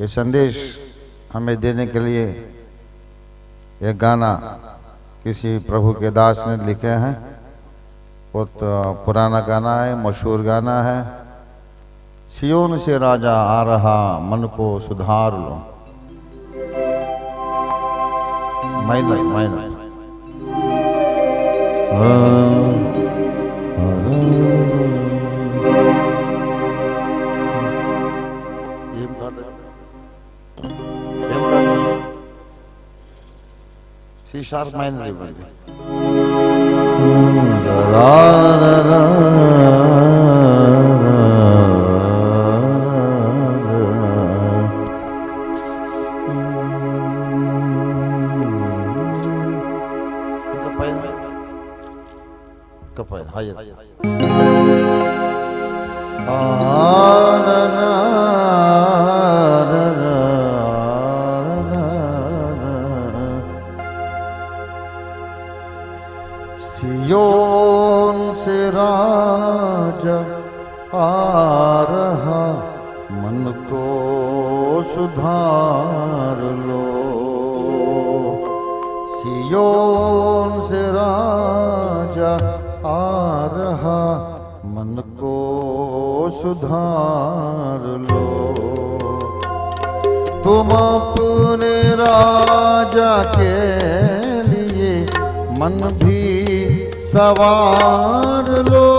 ये संदेश हमें देने के लिए एक गाना किसी प्रभु के दास ने लिखे हैं। बहुत पुराना गाना है, मशहूर गाना है। सियोन से राजा आ रहा, मन को सुधार लो। माइनर सी शार्प माइनर कपाय हायर सियोन से राजा आ रहा, मन को सुधार लो। सियोन से राजा आ रहा, मन को सुधार लो। तुम अपने राजा के लिए मन भी सवार लो।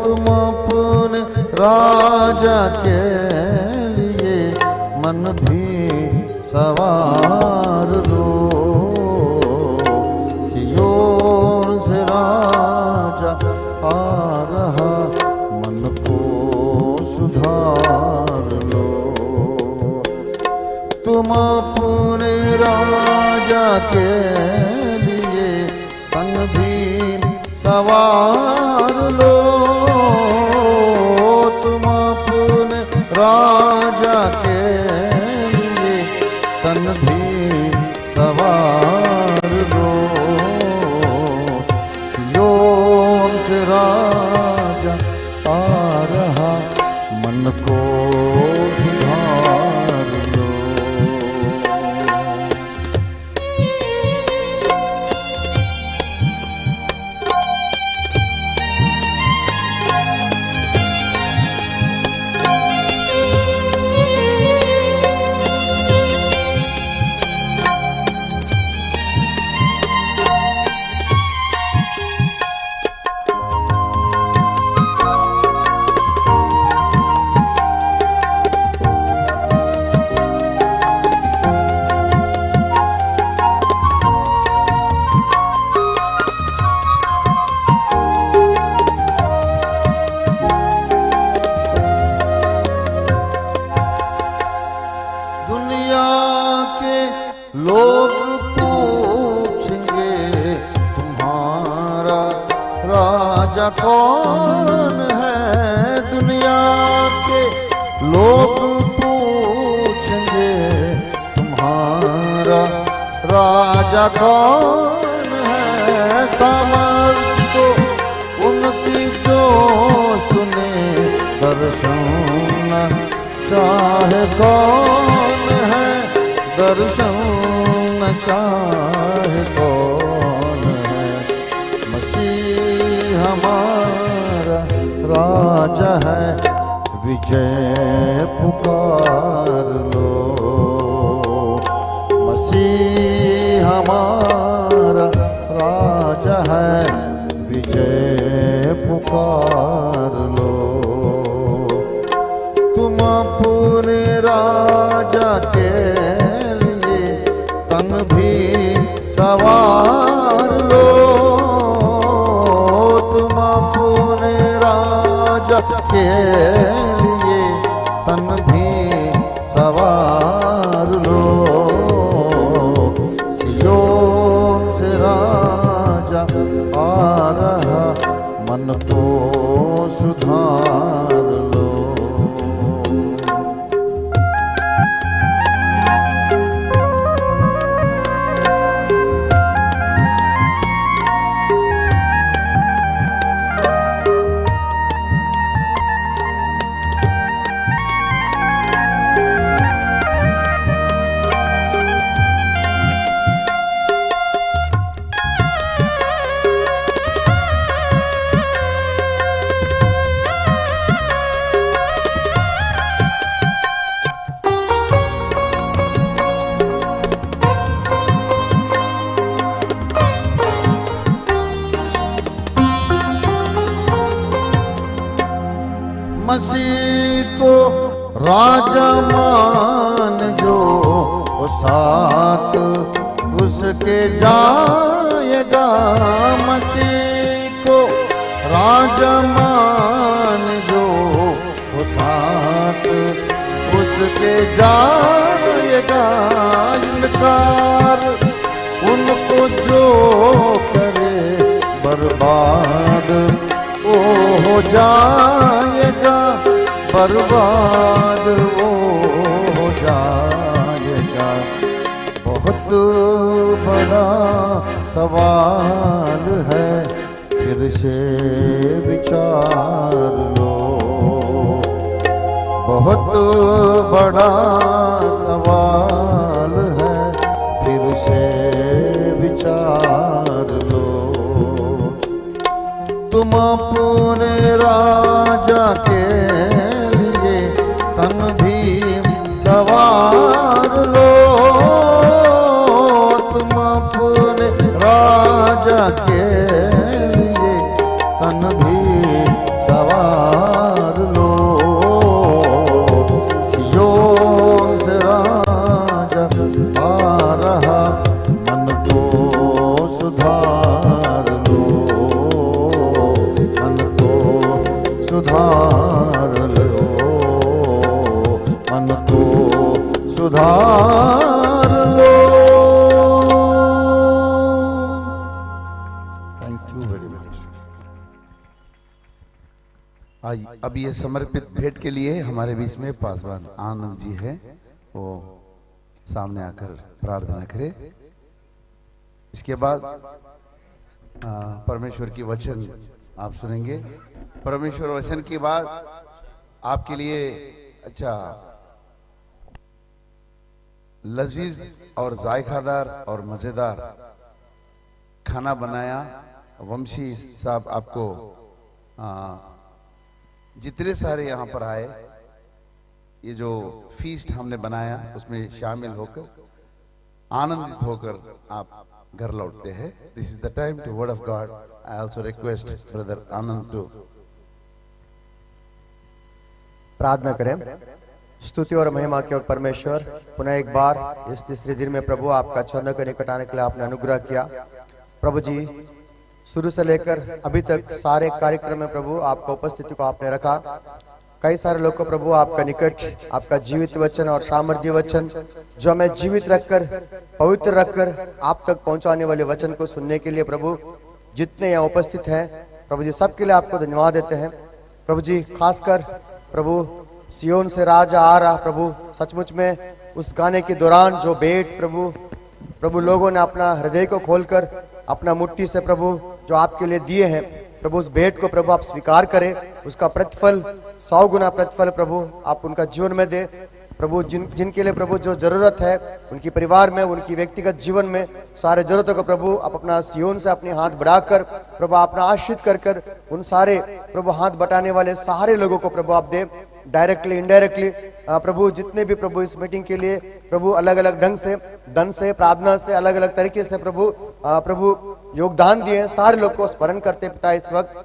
तुम अपने राजा के लिए मन भी सवार लो। सियोन से राजा आ रहा, मन को सुधार लो। तुम अपने राजा के सवार लो। तुम अपने राजा के लिए तन भी सवार लो। सियोन से राजा आ रहा, मन को सुधार लो। लोग पूछेंगे तुम्हारा राजा कौन है। दुनिया के लोग पूछेंगे तुम्हारा राजा कौन है। सामर्थ तो उनकी जो सुने, दर्शन चाहे कौन है। दर्शन चाहे कौन है। मसीह हमारा राजा है, विजय पुकार लो। मसीह हमारा राजा है, विजय पुकार लो। तुम अपने राजा के तन भी सवार लो। तुम अपने राजा के लिए तन भी सवार लो। सियोन से राजा आ रहा, मन को सुधार लो। मसीह को राजा मान जो, वो साथ उसके जाएगा। मसीह को राजा मान जो, वो साथ उसके जाएगा। इनकार उनको जो करे बर्बाद वो हो जाएगा, बर्बाद वो हो जाएगा। बहुत बड़ा सवाल है, फिर से विचार लो। बहुत बड़ा सवाल है, फिर से विचार लो। तुम अपने राजा के लिए तन भी सवार लो। तुम अपने राजा के लिए तन भी सवार लो। सियोन से राजा आ रहा, मन को सुधार लो, मन को सुधार लो, मन को सुधार लो। Thank you very much. अब ये समर्पित भेंट के लिए हमारे बीच में पासवान आनंद जी है, वो सामने आकर प्रार्थना करें। इसके बाद परमेश्वर की वचन आप सुनेंगे। परमेश्वर वचन के बाद आपके लिए अच्छा लजीज और जायकादार और मजेदार खाना बनाया। वंशी साहब आपको जितने सारे यहाँ पर आए, ये जो फीस्ट हमने बनाया उसमें शामिल होकर आनंदित होकर आप घर लौटते हैं। This is the time to word of God. I also request brother Anand to प्रार्थना करें। स्तुति और महिमा के परमेश्वर, पुनः एक बार इस तीसरे दिन में प्रभु आपका चरण के निकट आने के लिए आपने अनुग्रह किया। प्रभु जी, शुरू से लेकर अभी तक सारे कार्यक्रम में प्रभु आपका उपस्थिति को आपने रखा। कई सारे लोग को प्रभु आपका निकट, आपका जीवित वचन और सामर्थ्य वचन जो हमें जीवित रखकर, पवित्र रखकर आप तक पहुंचाने वाले वचन को सुनने के लिए प्रभु जितने यहाँ उपस्थित हैं प्रभु जी, सबके लिए आपको धन्यवाद देते हैं। प्रभु जी, खासकर प्रभु सियोन से राजा आ रहा, प्रभु सचमुच में उस गाने के दौरान जो भेंट प्रभु लोगों ने अपना हृदय को खोलकर अपना मुट्ठी से प्रभु जो आपके लिए दिए हैं, प्रभु उस भेंट को प्रभु आप स्वीकार करें। उसका प्रतिफल 100 गुना प्रतिफल प्रभु आप उनका जीवन में दे। प्रभु जिनके लिए प्रभु जो जरूरत है उनकी परिवार में, उनकी व्यक्तिगत जीवन में सारे जरूरतों को प्रभु आप अपना सियोन से अपने हाथ बढ़ाकर प्रभु अपना आश्रित कर उन सारे प्रभु हाथ बटाने वाले सारे लोगों को प्रभु आप दे, डायरेक्टली इनडायरेक्टली प्रभु जितने भी प्रभु इस मीटिंग के लिए प्रभु अलग अलग ढंग से, धन से, प्रार्थना से, अलग अलग तरीके से प्रभु योगदान दिए, सारे लोग को स्मरण करते पिता इस वक्त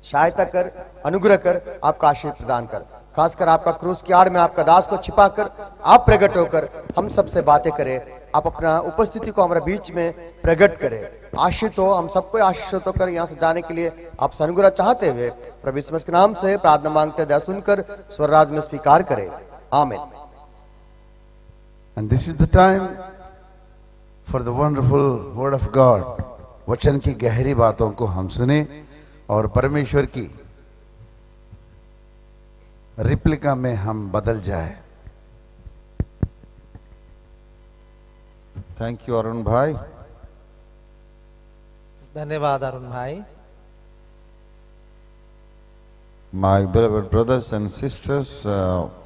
सहायता कर, अनुग्रह कर, आपका आशीर्वाद प्रदान कर। खासकर आपका क्रूस की आड़ में आपका दास को छिपाकर आप प्रकट होकर हम सबसे बातें करें। आप अपना उपस्थिति को हमारे बीच में प्रकट करें। आशीष हो, हम सबको आशीषित होकर यहाँ से जाने के लिए आपसे अनुग्रह चाहते हुए प्रभु यीशु मसीह के नाम से प्रार्थना मांगते, दया सुनकर स्वर्गराज में स्वीकार करें। आमीन। And this is the time for the wonderful word of God. वचन की गहरी बातों को हम सुने और परमेश्वर की रिप्लिका में हम बदल जाए। थैंक यू अरुण भाई। धन्यवाद अरुण भाई। My beloved brothers and sisters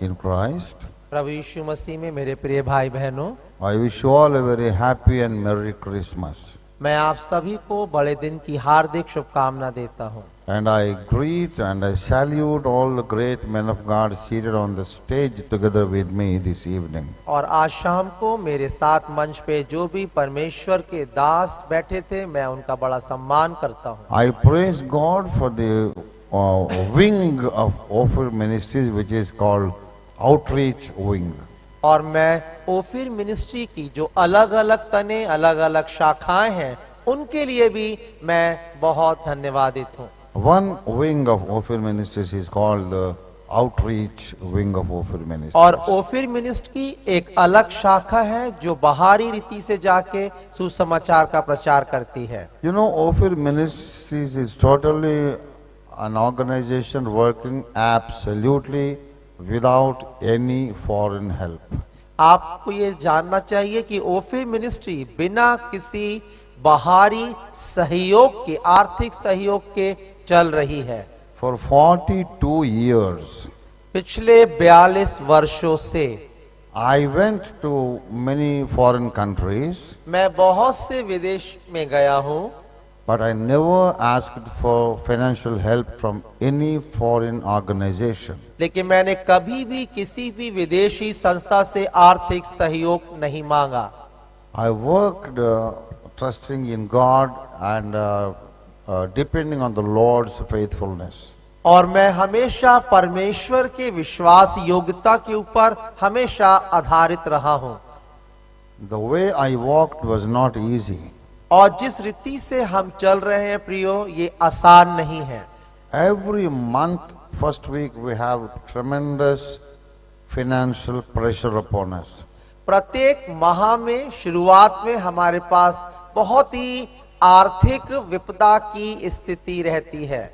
in Christ, प्रभु यीशु मसीह में मेरे प्रिय भाई बहनों, I wish you all a very happy and merry Christmas. मैं आप सभी को बड़े दिन की हार्दिक शुभकामना देता हूँ। And I greet and I salute all the great men of God seated on the stage together with me this evening. और आज शाम को मेरे साथ मंच पे जो भी परमेश्वर के दास बैठे थे, मैं उनका बड़ा सम्मान करता हूँ। I praise God for the wing of Ophir Ministries which is called Outreach Wing. और मैं ओफिर मिनिस्ट्री की जो अलग अलग तने अलग अलग शाखाएं हैं उनके लिए भी मैं बहुत धन्यवादित हूँ। One wing of Ophir Ministries is called the Outreach Wing of Ophir Ministries. और ओफिर मिनिस्ट्री की एक अलग शाखा है जो बाहरी रीति से जाके सुसमाचार का प्रचार करती है। You know, Ophir Ministries is totally an organization working absolutely without any foreign help. आपको ये जानना चाहिए कि ओफिर मिनिस्ट्री बिना किसी बाहरी सहयोग के, आर्थिक सहयोग के चल रही है। For 42 years, पिछले 42 वर्षों से I went to many foreign countries, मैं बहुत से विदेश में गया हूँ, but I never asked for financial help from any foreign organization. लेकिन मैंने कभी भी किसी भी विदेशी संस्था से आर्थिक सहयोग नहीं मांगा। I worked trusting in God and depending on the Lord's faithfulness. और मैं हमेशा परमेश्वर के विश्वास योग्यता के ऊपर हमेशा आधारित रहा हूँ। The way I walked was not easy. और जिस रीति से हम चल रहे हैं प्रियो, ये आसान नहीं है। Every month, first week, we have tremendous financial pressure upon us. प्रत्येक माह में शुरुआत में हमारे पास बहुत ही आर्थिक विपदा की स्थिति रहती है।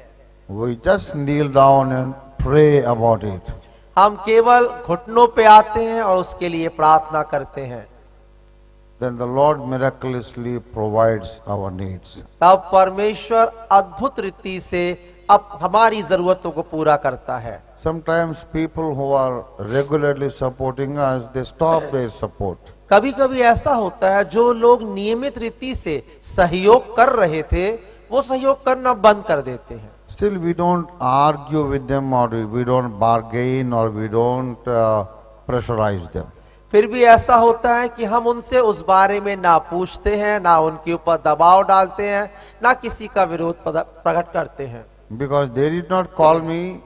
We just kneel down and pray about it. हम केवल घुटनों पे आते हैं और उसके लिए प्रार्थना करते हैं। Then the Lord miraculously provides our needs. तब परमेश्वर अद्भुत रीति से अब हमारी जरूरतों को पूरा करता है। Sometimes people who are regularly supporting us, they stop their support. कभी कभी ऐसा होता है जो लोग नियमित रीति से सहयोग कर रहे थे वो सहयोग करना बंद कर देते हैं। Still we don't argue with them or we don't bargain or we don't pressurize them. फिर भी ऐसा होता है कि हम उनसे उस बारे में ना पूछते हैं, ना उनके ऊपर दबाव डालते हैं, ना किसी का विरोध प्रकट करते हैं। Because they did not call me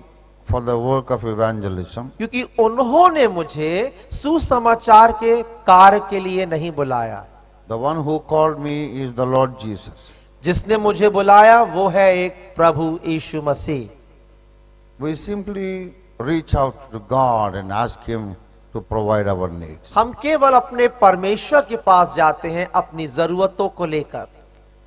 for the work of evangelism. क्योंकि उन्होंने मुझे सुसमाचार के कार्य के लिए नहीं बुलाया। The one who called me is the Lord Jesus. जिसने मुझे बुलाया वो है एक प्रभु यीशु मसीह। We simply reach out to God and ask Him to provide our needs. हम केवल अपने परमेश्वर के पास जाते हैं अपनी जरूरतों को लेकर।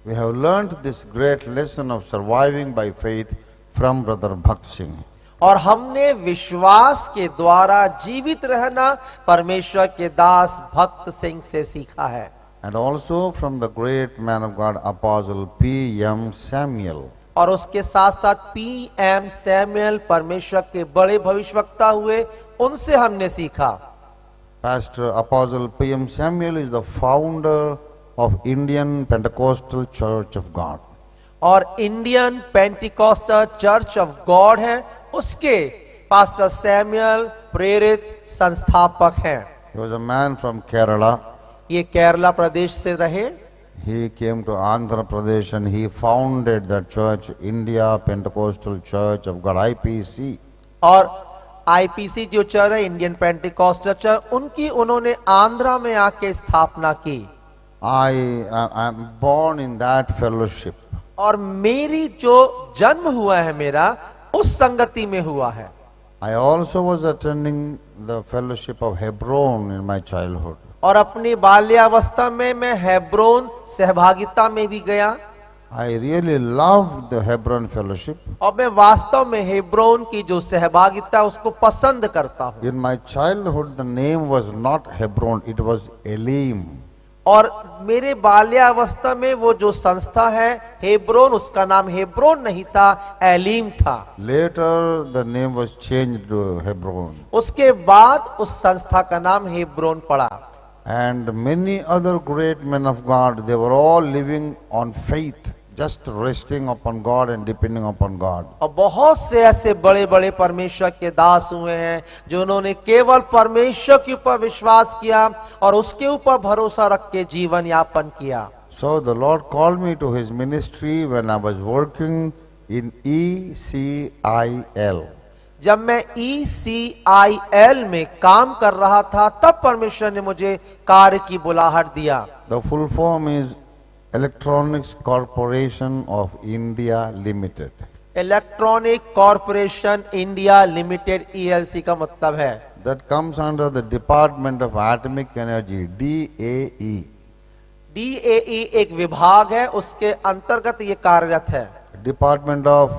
We have learned this great lesson of surviving by faith from Brother Bhakt Singh. और हमने विश्वास के द्वारा जीवित रहना परमेश्वर के दास भक्त सिंह से सीखा है। And also from the great man of God, Apostle P.M. Samuel. और उसके साथ साथ P.M. सैमुअल परमेश्वर के बड़े भविष्यवक्ता हुए, उनसे हमने सीखा। Pastor Apostle P.M. Samuel is the founder of Indian Pentecostal Church of God. और Indian Pentecostal church of God है, उसके पास्टर सैमुअल प्रेरित संस्थापक हैं। He was a man from Kerala. ये केरला प्रदेश से रहे। He came to Andhra Pradesh and he founded the church, India Pentecostal Church of God, IPC. और IPC जो चर्च है, इंडियन पेंटिकॉस्टल चर्च, उनकी उन्होंने आंध्रा में आके स्थापना की। I am born in that fellowship. और मेरी जो जन्म हुआ है मेरा उस संगति में हुआ है। I also was attending the fellowship of Hebron in my childhood. और अपनी बाल्यावस्था में मैं हेब्रोन सहभागिता में भी गया। I really loved the Hebron fellowship. और मैं वास्तव में हेब्रोन की जो सहभागिता उसको पसंद करता हूँ। In my childhood the name was not Hebron, it was Elim. और मेरे बाल्यावस्था में वो जो संस्था है हेब्रोन, उसका नाम हेब्रोन नहीं था, एलीम था। Later the name was changed to Hebron. उसके बाद उस संस्था का नाम हेब्रोन पड़ा। And many other great men of God, they were all living on faith, just resting upon God and depending upon God. और बहुत से ऐसे बड़े बड़े परमेश्वर के दास हुए हैं जो उन्होंने केवल परमेश्वर के ऊपर विश्वास किया और उसके ऊपर भरोसा रख के जीवन यापन किया। So the Lord called me to His ministry when I was working in ECIL. जब मैं ECIL में काम कर रहा था तब परमेश्वर ने मुझे कार्य की बुलाहट दिया। The full form is Electronics Corporation of India Limited. Electronic corporation India limited ELC का मतलब है। That comes under the Department of Atomic Energy, DAE. DAE एक विभाग है, उसके अंतर्गत ये कार्यरत है। Department of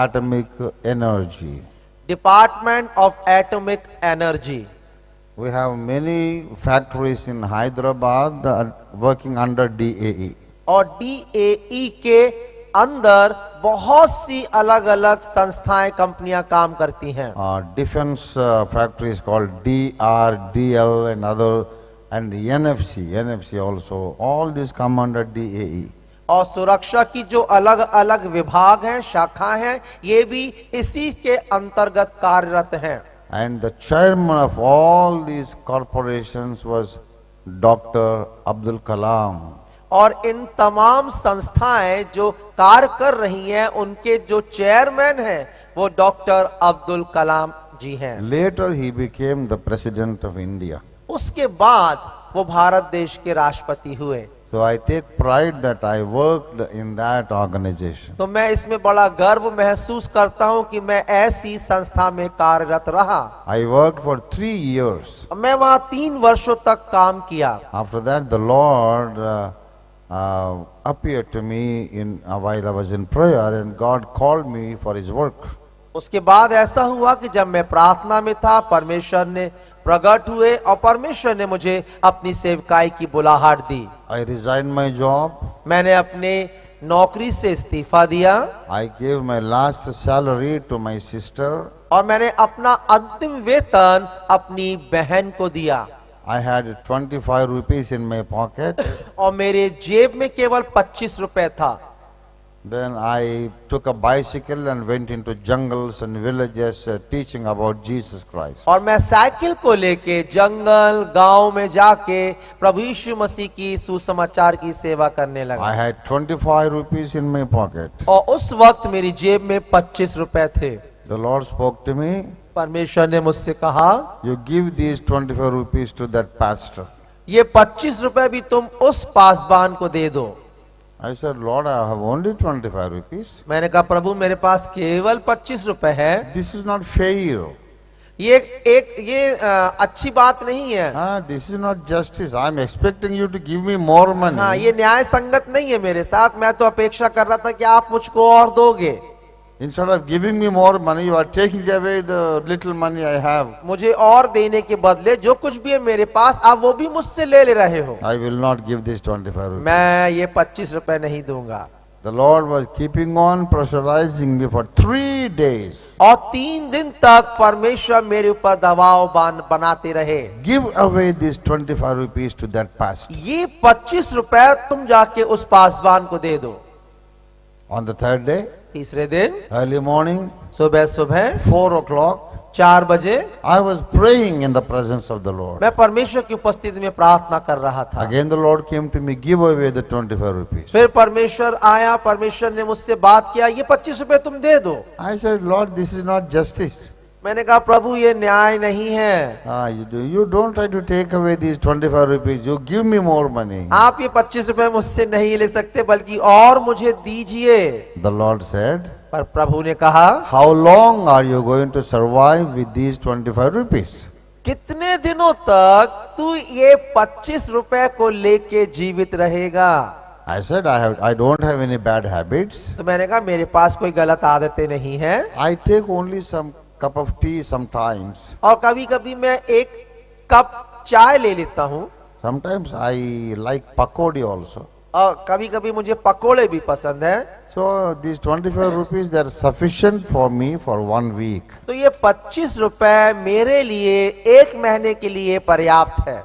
Atomic Energy. Department of atomic energy. We have many factories in Hyderabad that are working under DAE. और DAE के अंदर बहुत सी अलग अलग संस्थाएं कंपनियां काम करती हैं। Defense factories called DRDL and other, and NFC also. All these come under DAE. और सुरक्षा की जो अलग अलग विभाग हैं, शाखा हैं, ये भी इसी के अंतर्गत कार्यरत हैं। And the chairman of all these corporations was Dr. Abdul Kalam. और इन तमाम संस्थाएं जो कार्य कर रही हैं, उनके जो चेयरमैन हैं वो डॉक्टर अब्दुल कलाम जी हैं। Later he became the president of India. उसके बाद वो भारत देश के राष्ट्रपति हुए। So I take pride that I worked in that organization. तो मैं इसमें बड़ा गर्व महसूस करता हूं कि मैं ऐसी संस्था में कार्यरत रहा। I worked for 3 years. मैं वहां 3 वर्षों तक काम किया। After that the Lord appeared to me while I was in prayer, and God called me for His work. उसके बाद ऐसा हुआ कि जब मैं प्रार्थना में था, परमेश्वर ने प्रकट हुए और परमेश्वर ने मुझे अपनी सेवकाई की बुलाहट दी। I resigned my job. मैंने अपने नौकरी से इस्तीफा दिया I gave my last salary to my sister. और मैंने अपना अंतिम वेतन अपनी बहन को दिया। I had 25 rupees in my pocket. और मेरे जेब में केवल 25 रुपए था। Then I took a bicycle and went into jungles and villages teaching about Jesus Christ. और मैं साइकिल को लेके जंगल गांव में जाके प्रभु यीशु मसीह की सुसमाचार की सेवा करने लगा। I had 25 rupees in my pocket. और उस वक्त मेरी जेब में 25 रुपए थे। The Lord spoke to me. परमेश्वर ने मुझसे कहा, You give these 25 rupees to that pastor. ये 25 रुपए भी तुम उस पासबान को दे दो। I said, Lord, I have only 25 rupees. मैंने कहा, प्रभु मेरे पास केवल 25 रुपए है। This is not fair. ये अच्छी बात नहीं है। This is not justice. I am expecting you to give me more money. हाँ, ये न्याय संगत नहीं है मेरे साथ। मैं तो अपेक्षा कर रहा था कि आप मुझको और दोगे। Instead of giving me more money, you are taking away the little money I have. मुझे और देने के बदले जो कुछ भी है मेरे पास, आप वो भी मुझसे ले रहे हो। I will not give this 25 rupees. मैं ये 25 रुपए नहीं दूंगा। The Lord was keeping on pressurizing me for 3 days. और 3 दिन तक परमेश्वर मेरे ऊपर दबाव बनाते रहे। Give away these 25 rupees to that pastor. ये 25 रुपए तुम जाके उस पासवान को दे दो। On the 3rd day, तीसरे दिन early morning, सुबह 4 o'clock, 4 बजे I was praying in the presence of the Lord. मैं परमेश्वर की उपस्थिति में प्रार्थना कर रहा था। Again the Lord came to me, give away the 25 rupees. फिर परमेश्वर आया, परमेश्वर ने मुझसे बात किया, ये 25 रुपए तुम दे दो। I said, Lord, this is not justice. मैंने कहा, प्रभु ये न्याय नहीं है। You don't try to take away these 25 rupees. You give me more money. आप ये 25 रुपए मुझसे नहीं ले सकते, बल्कि और मुझे दीजिए। The Lord said, पर प्रभु ने कहा, how long are you going to survive with these 25 rupees? कितने दिनों तक तू ये 25 रुपए को लेके जीवित रहेगा? I said, I don't have any bad habits. तो मैंने कहा, मेरे पास कोई गलत आदतें नहीं है। I take only some cup of tea sometimes. और कभी कभी मैं एक कप चाय ले लेता हूँ। Sometimes I like pakodi also. और कभी कभी मुझे पकोड़े भी पसंद है। So these 25 rupees, they are sufficient for me for 1 week. तो ये 25 रुपए मेरे लिए 1 महीने के लिए पर्याप्त है।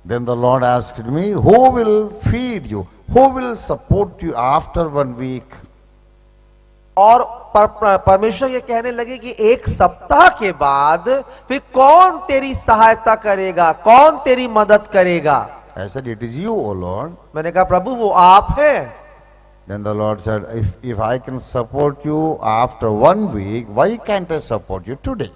Then the Lord asked me, who will feed you? Who will support you after 1 week? और परमेश्वर ये कहने लगे कि 1 सप्ताह के बाद फिर कौन तेरी सहायता करेगा, कौन तेरी मदद करेगा? I said, it is you, O Lord. मैंने कहा, प्रभु वो आप हैं। Then the Lord said, if I can support you after 1 week, why can't I support you today?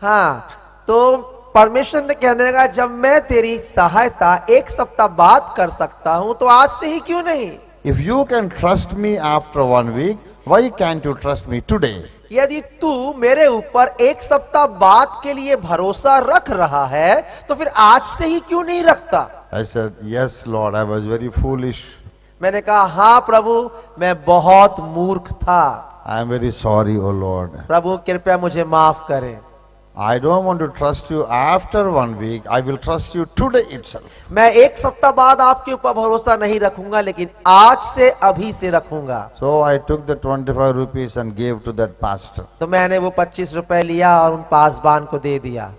हाँ, तो परमेश्वर ने कहने लगा, जब मैं तेरी सहायता 1 सप्ताह बाद कर सकता हूं तो आज से ही क्यों नहीं। If you can trust me after 1 week, why can't you trust me today? यदि तू मेरे ऊपर 1 सप्ताह बाद के लिए भरोसा रख रहा है तो फिर आज से ही क्यों नहीं रखता। I said, yes Lord, I was very foolish. मैंने कहा, हाँ प्रभु, मैं बहुत मूर्ख था। I am very sorry, O Lord. प्रभु कृपया मुझे माफ करें। I don't want to trust you after 1 week. I will trust you today itself. मैं 1 सप्ताह बाद आपके ऊपर भरोसा नहीं रखूंगा, लेकिन आज से अभी से रखूंगा। So I took the 25 rupees and gave to that pastor. तो मैंने वो 25 रुपए लिया और उन पासबान को दे दिया,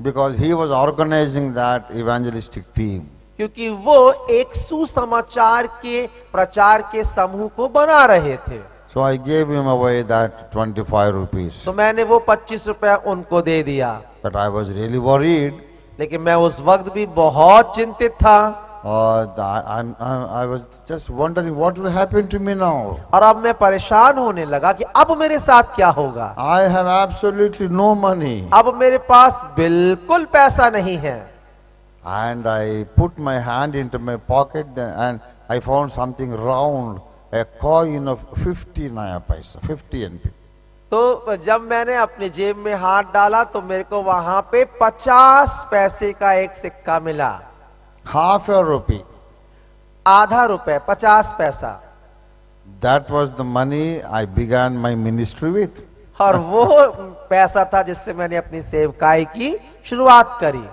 Because he was organizing that evangelistic team. क्योंकि वो एक सुसमाचार के प्रचार के समूह को बना रहे थे। So I gave him away that 25 rupees. तो मैंने वो 25 रुपया उनको दे दिया। But I was really worried. लेकिन मैं उस वक्त भी बहुत चिंतित था। I was just wondering what will happen to me now. और अब मैं परेशान होने लगा कि अब मेरे साथ क्या होगा। I have absolutely no money. अब मेरे पास बिल्कुल पैसा नहीं है। And I put my hand into my pocket and I found something round, a coin of 50 naya paisa, 50 NP. तो जब मैंने अपने जेब में हाथ डाला तो मेरे को वहां पे 50 पैसे का एक सिक्का मिला। Half a rupee. आधा रुपए, 50 पैसा। That was the money I began my ministry with. और वो पैसा था जिससे मैंने अपनी सेवकाई की शुरुआत करी।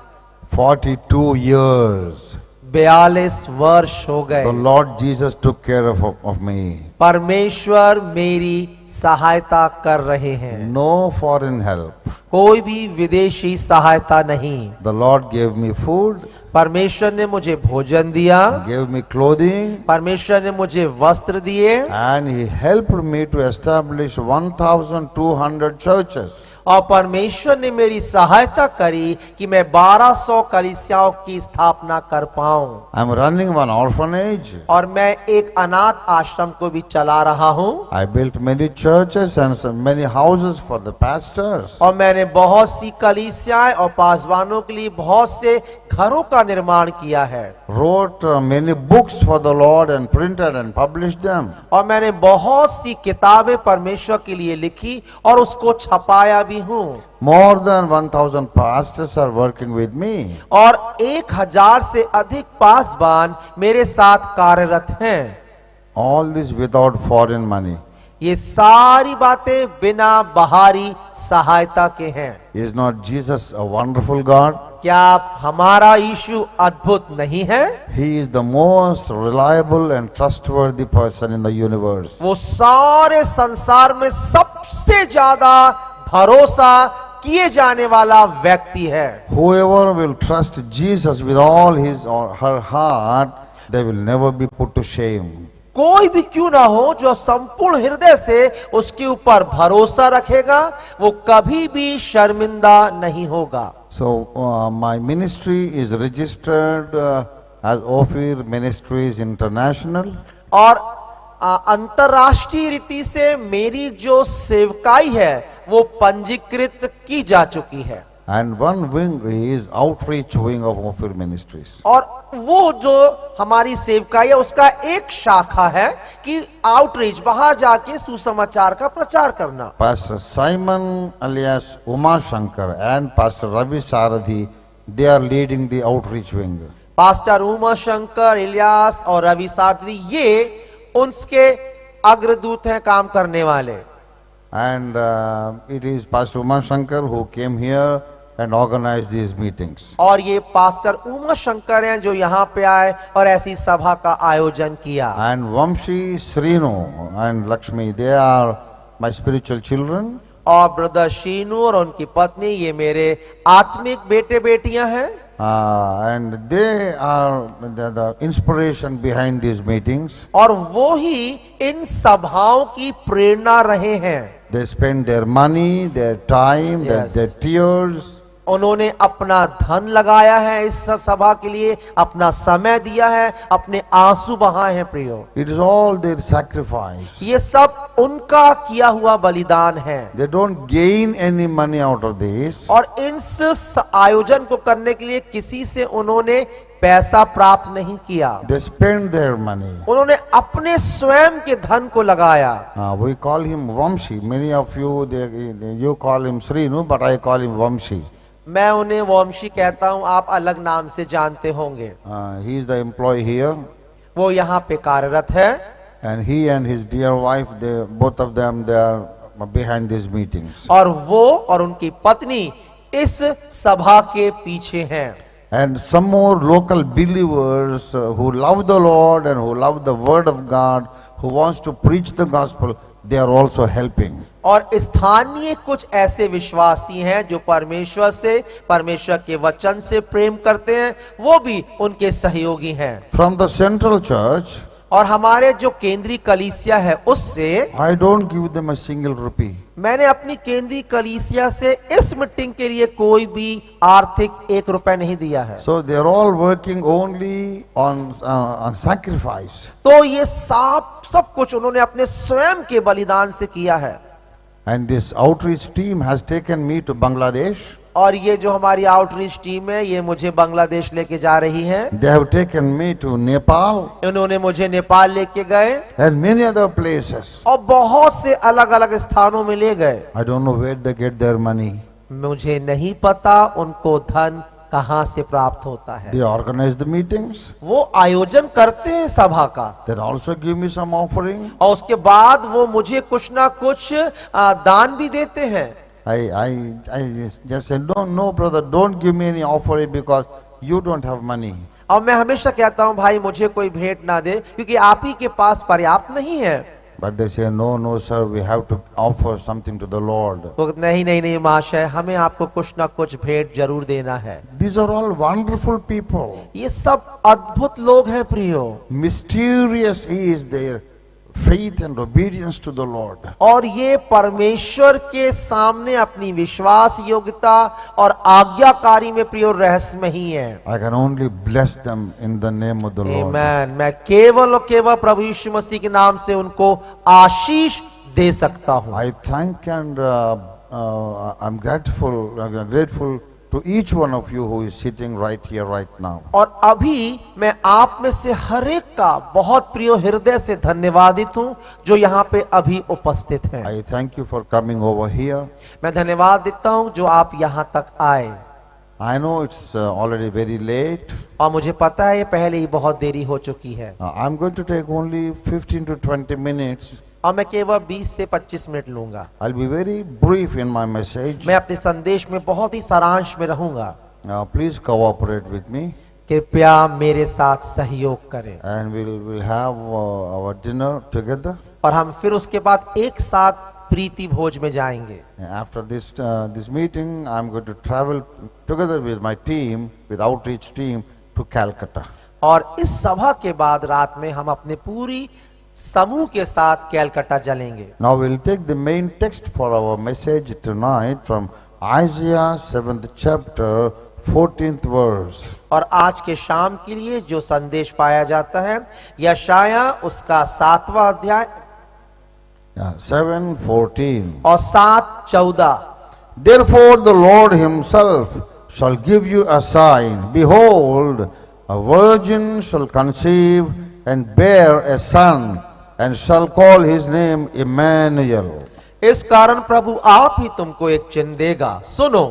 42 years. 42 वर्ष हो गए। The Lord Jesus took care of me. परमेश्वर मेरी सहायता कर रहे हैं। No foreign help. कोई भी विदेशी सहायता नहीं। The Lord gave me food, परमेश्वर ने मुझे भोजन दिया, gave me clothing, परमेश्वर ने मुझे वस्त्र दिए, and He helped me to establish 1,200 churches. और परमेश्वर ने मेरी सहायता करी कि मैं 1200 कलीसियाओं की स्थापना कर पाऊं। I'm running one orphanage. और मैं एक अनाथ आश्रम को भी चला रहा हूं। I built many churches and many houses for the pastors. और मैंने बहुत सी कलीसियाएं और पासवानों के लिए बहुत से घरों का निर्माण किया है। Wrote many books for the Lord and printed and published them. और मैंने बहुत सी किताबें परमेश्वर के लिए लिखी और उसको छपाया भी हूँ। More than 1,000 pastors are working with me. और 1000 से अधिक पासवान मेरे साथ कार्यरत हैं। All this without foreign money. ये सारी बातें बिना बाहरी सहायता के हैं। Is not Jesus a wonderful God? क्या हमारा यीशु अद्भुत नहीं है? He is the most reliable and trustworthy person in the universe. वो सारे संसार में सबसे ज्यादा भरोसा किए जाने वाला व्यक्ति है। Whoever will trust Jesus with all his or her heart, they will never be put to shame. कोई भी क्यों ना हो जो संपूर्ण हृदय से उसके ऊपर भरोसा रखेगा, वो कभी भी शर्मिंदा नहीं होगा। So my ministry is registered as Ophir Ministries International. और अंतरराष्ट्रीय रीति से मेरी जो सेवकाई है वो पंजीकृत की जा चुकी है। And one wing is outreach wing of Ophir Ministries. और वो जो हमारी सेवकाई है उसका एक शाखा है कि आउटरीच, बाहर जाके सुसमाचार का प्रचार करना। Pastor Simon alias Uma Shankar and Pastor Ravi Saradhi, they are leading the outreach wing. Pastor Uma Shankar, Ilyas और रवि सारथी ये उनके अग्रदूत हैं, काम करने वाले। And it is Pastor Uma Shankar who came here and organized these meetings. और ये पास्टर उमा शंकर हैं जो यहाँ पे आए और ऐसी सभा का आयोजन किया। And Vamshi, Srinu and Lakshmi, they are my spiritual children. और ब्रदर शीनू और उनकी पत्नी ये मेरे आत्मिक बेटे बेटियां हैं। And they are the inspiration behind these meetings. और वो ही इन सभाओं की प्रेरणा रहे हैं। They spend their money, their time, Yes. their tears उन्होंने अपना धन लगाया है इस सभा के लिए, अपना समय दिया है, अपने आंसू बहाए हैं प्रियो। It is all their sacrifice. ये सब उनका किया हुआ बलिदान है। They don't gain any money out of this. और इस आयोजन को करने के लिए किसी से उन्होंने पैसा प्राप्त नहीं किया, They spend their money. उन्होंने अपने स्वयं के धन को लगाया। We call him Vamshi. Many of you, you call him Srinu, but I call him Vamshi. मैं उन्हें वंशी कहता हूं, आप अलग नाम से जानते होंगे। He is the employee here, वो यहाँ पे कार्यरत है and he and his dear wife, both of them, they are behind these meetings. और वो और उनकी पत्नी इस सभा के पीछे हैं। And some more local believers who love the Lord and who love the Word of God, who wants to preach the gospel, they are also helping. और स्थानीय कुछ ऐसे विश्वासी हैं जो परमेश्वर के वचन से प्रेम करते हैं, वो भी उनके सहयोगी हैं। From the central church, और हमारे जो केंद्रीय कलीसिया है उससे I don't give them a single rupee. मैंने अपनी केंद्रीय कलीसिया से इस मीटिंग के लिए कोई भी आर्थिक 1 रुपए नहीं दिया है। So they are all working only on sacrifice. तो ये सब कुछ उन्होंने अपने स्वयं के बलिदान से किया है। And this outreach team has taken me to Bangladesh. और ये जो हमारी आउटरीच टीम है ये मुझे बांग्लादेश लेके जा रही है। They have taken me to Nepal उन्होंने मुझे नेपाल लेके गए and many other places. और बहुत से अलग अलग स्थानों में ले गए। I don't know where they get their money. मुझे नहीं पता उनको धन कहाँ से प्राप्त होता है। They organize the meetings. वो आयोजन करते हैं सभा का, They also give me some offering. और उसके बाद वो मुझे कुछ ना कुछ दान भी देते हैं। I just said, no, brother, don't give me any offering because you don't have money. और मैं हमेशा कहता हूँ भाई मुझे कोई भेंट ना दे क्योंकि आप ही के पास पर्याप्त नहीं है। But they say, no, sir, we have to offer something to the Lord. तो नहीं महाशय, हमें आपको कुछ ना कुछ भेंट जरूर देना है। These are all wonderful people. ये सब अद्भुत लोग हैं प्रियो। Mysterious is their faith and obedience to the Lord. और ये परमेश्वर के सामने अपनी विश्वास योग्यता और आज्ञाकारी में प्रियो रहस्यमय ही है। I can only bless them in the name of the Lord. आमेन। मैं केवल और केवल प्रभु यीशु मसीह के नाम से उनको आशीष दे सकता हूँ। I thank and I'm grateful to each one of you who is sitting right here right now. और अभी मैं आप में से हर एक का बहुत प्रिय हृदय से धन्यवादित हूँ जो यहाँ पे अभी उपस्थित हैं। I thank you for coming over here. मैं धन्यवाद देता हूँ जो आप यहाँ तक आए। I know it's already very late. और मुझे पता है ये पहले ही बहुत देरी हो चुकी है। I'm going to take only 15 to 20 minutes. और मैं केवल 20 से 25 मिनट लूंगा। I'll be very brief in my message. मैं अपने संदेश में बहुत ही सारांश में रहूंगा। Please cooperate with me. कृपया मेरे साथ सहयोग करें। And we'll have our dinner together. और हम फिर उसके बाद एक साथ प्रीति भोज में जाएंगे। After this meeting, I'm going to travel together with my team, with outreach team, to Calcutta. और इस सभा के बाद रात में हम अपने पूरी समूह के साथ कैलकाटा चलेंगे। Now we'll take the main text for our message tonight from Isaiah 7th chapter 14th verse. और आज के शाम के लिए जो संदेश पाया जाता है यशाया उसका 7वां अध्याय 7:14 और 7:14। Therefore the Lord himself shall give you a sign. Behold, a virgin shall conceive and bear a son, and shall call his name Emmanuel. इस कारण प्रभु आप ही तुमको एक चिन्ह देगा। सुनो,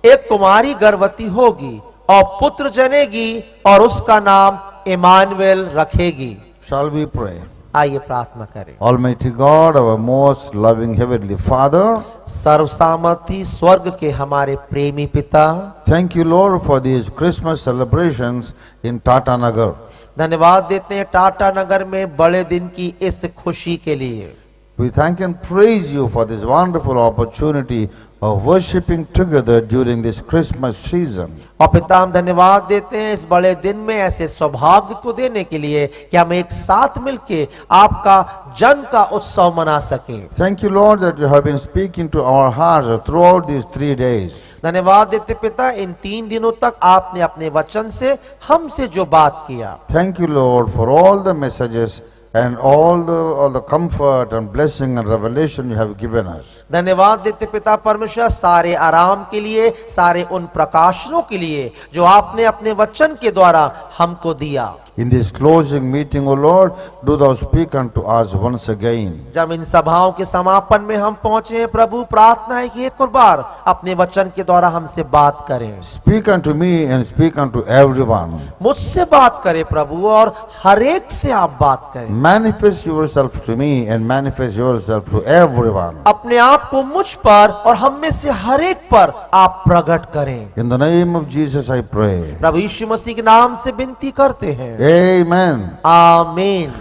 एक कुमारी गर्भवती होगी और पुत्र जनेगी और उसका नाम इमानुएल रखेगी। Shall we pray? आइए प्रार्थना करें। Almighty God, our most loving heavenly Father, सर्वसामर्थी स्वर्ग के हमारे प्रेमी पिता, thank you Lord for these Christmas celebrations in Tata Nagar. धन्यवाद देते हैं टाटा नगर में बड़े दिन की इस खुशी के लिए। We thank and praise you for this wonderful opportunity of worshiping together during this Christmas season. और पिता हम धन्यवाद देते हैं इस बड़े दिन में ऐसे सौभाग्य को देने के लिए कि हम एक साथ मिलके आपका जन्म का उत्सव मना सकें। Thank you, Lord, that you have been speaking to our hearts throughout these 3 days. धन्यवाद देते पिता इन 3 दिनों तक आपने अपने वचन से हमसे जो बात किया। Thank you, Lord, for all the messages and all the comfort and blessing and revelation you have given us. धन्यवाद देते पिता परमेश्वर सारे आराम के लिए, सारे उन प्रकाशनों के लिए जो आपने अपने वचन के द्वारा हमको दिया। In this closing meeting, O Lord, do thou speak unto us once again. जब इन सभाओं के समापन में हम पहुंचे हैं प्रभु, प्रार्थना है कि एक और बार अपने वचन के द्वारा हमसे बात करें। Speak unto me and speak unto everyone. मुझसे बात करें प्रभु और हर एक से आप बात करें। Manifest yourself to me and manifest yourself to everyone. अपने आप को मुझ पर और हम में से हर एक पर आप प्रकट करें। In the name of Jesus I pray. प्रभु यीशु मसीह के नाम से विनती करते हैं। Amen. आमीन।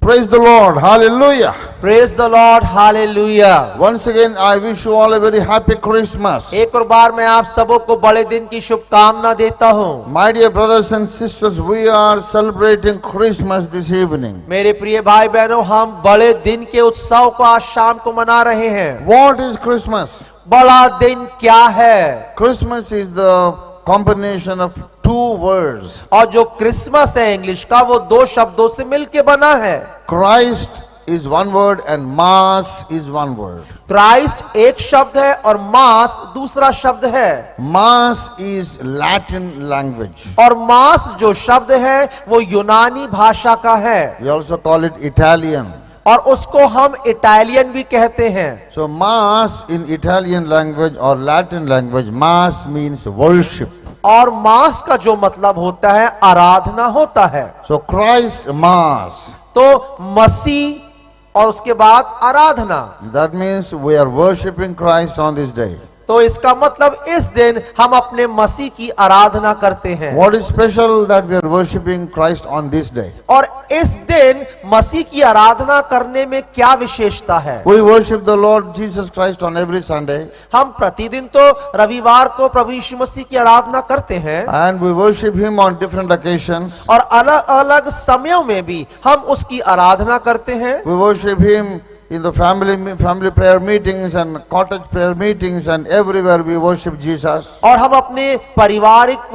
Praise the Lord. Hallelujah. Praise the Lord. Hallelujah. Once again, I wish you all a very happy Christmas. एक और बार मैं आप सबों को बड़े दिन की शुभकामना देता हूँ। My dear brothers and sisters, we are celebrating Christmas this evening. मेरे प्रिय भाई बहनों, हम बड़े दिन के उत्सव को आज शाम को मना रहे हैं। What is Christmas? बड़ा दिन क्या है? Christmas is the combination of 2 words. और जो क्रिसमस है इंग्लिश का, वो 2 शब्दों से मिलके बना है। Christ is one word and Mass is one word. Christ एक शब्द है और मास दूसरा शब्द है। Mass is Latin language. और मास जो शब्द है वो यूनानी भाषा का है। We also call it Italian. और उसको हम इटालियन भी कहते हैं। So Mass in Italian language or Latin language, Mass means worship. और मास का जो मतलब होता है आराधना होता है। So Christ Mass. तो मसीह और उसके बाद आराधना। That means we are worshiping Christ on this day. तो इसका मतलब इस दिन हम अपने मसीह की आराधना करते हैं। What is special that we are worshiping Christ on this day? और इस दिन मसीह की आराधना करने में क्या विशेषता है? We worship the Lord Jesus Christ on every Sunday. हम प्रतिदिन तो रविवार को प्रभु यीशु मसीह की आराधना करते हैं And we worship Him on different occasions. और अलग अलग समयों में भी हम उसकी आराधना करते हैं। We worship Him in the family prayer meetings and cottage prayer meetings, and everywhere we worship Jesus. और हम अपने पारिवारिक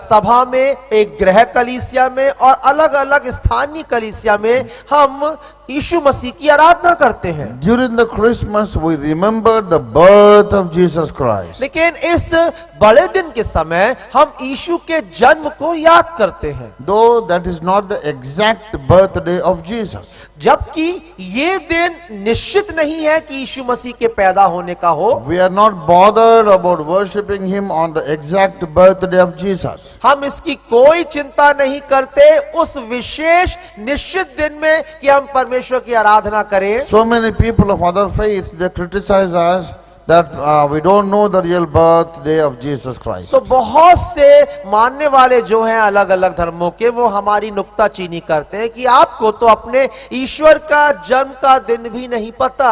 सभा में, एक गृह कलीसिया में और अलग अलग स्थानीय कलीसिया में हम यीशु मसीह की आराधना करते हैं। During the Christmas we remember the birth of Jesus Christ. लेकिन इस बड़े दिन के समय हम यीशु के जन्म को याद करते हैं। Though that is not the exact birthday of Jesus. जबकि ये दिन निश्चित नहीं है कि यीशु मसीह के पैदा होने का हो। We are not bothered about worshiping Him on the exact birthday of Jesus. हम इसकी कोई चिंता नहीं करते उस विशेष निश्चित दिन में कि हम परमेश्वर की आराधना करें। So many people of other faiths, they criticize us that we don't know the real birthday of Jesus Christ. तो बहुत से मानने वाले जो हैं अलग अलग धर्मों के, वो हमारी नुक्ताचीनी करते हैं कि आपको तो अपने ईश्वर का जन्म का दिन भी नहीं पता।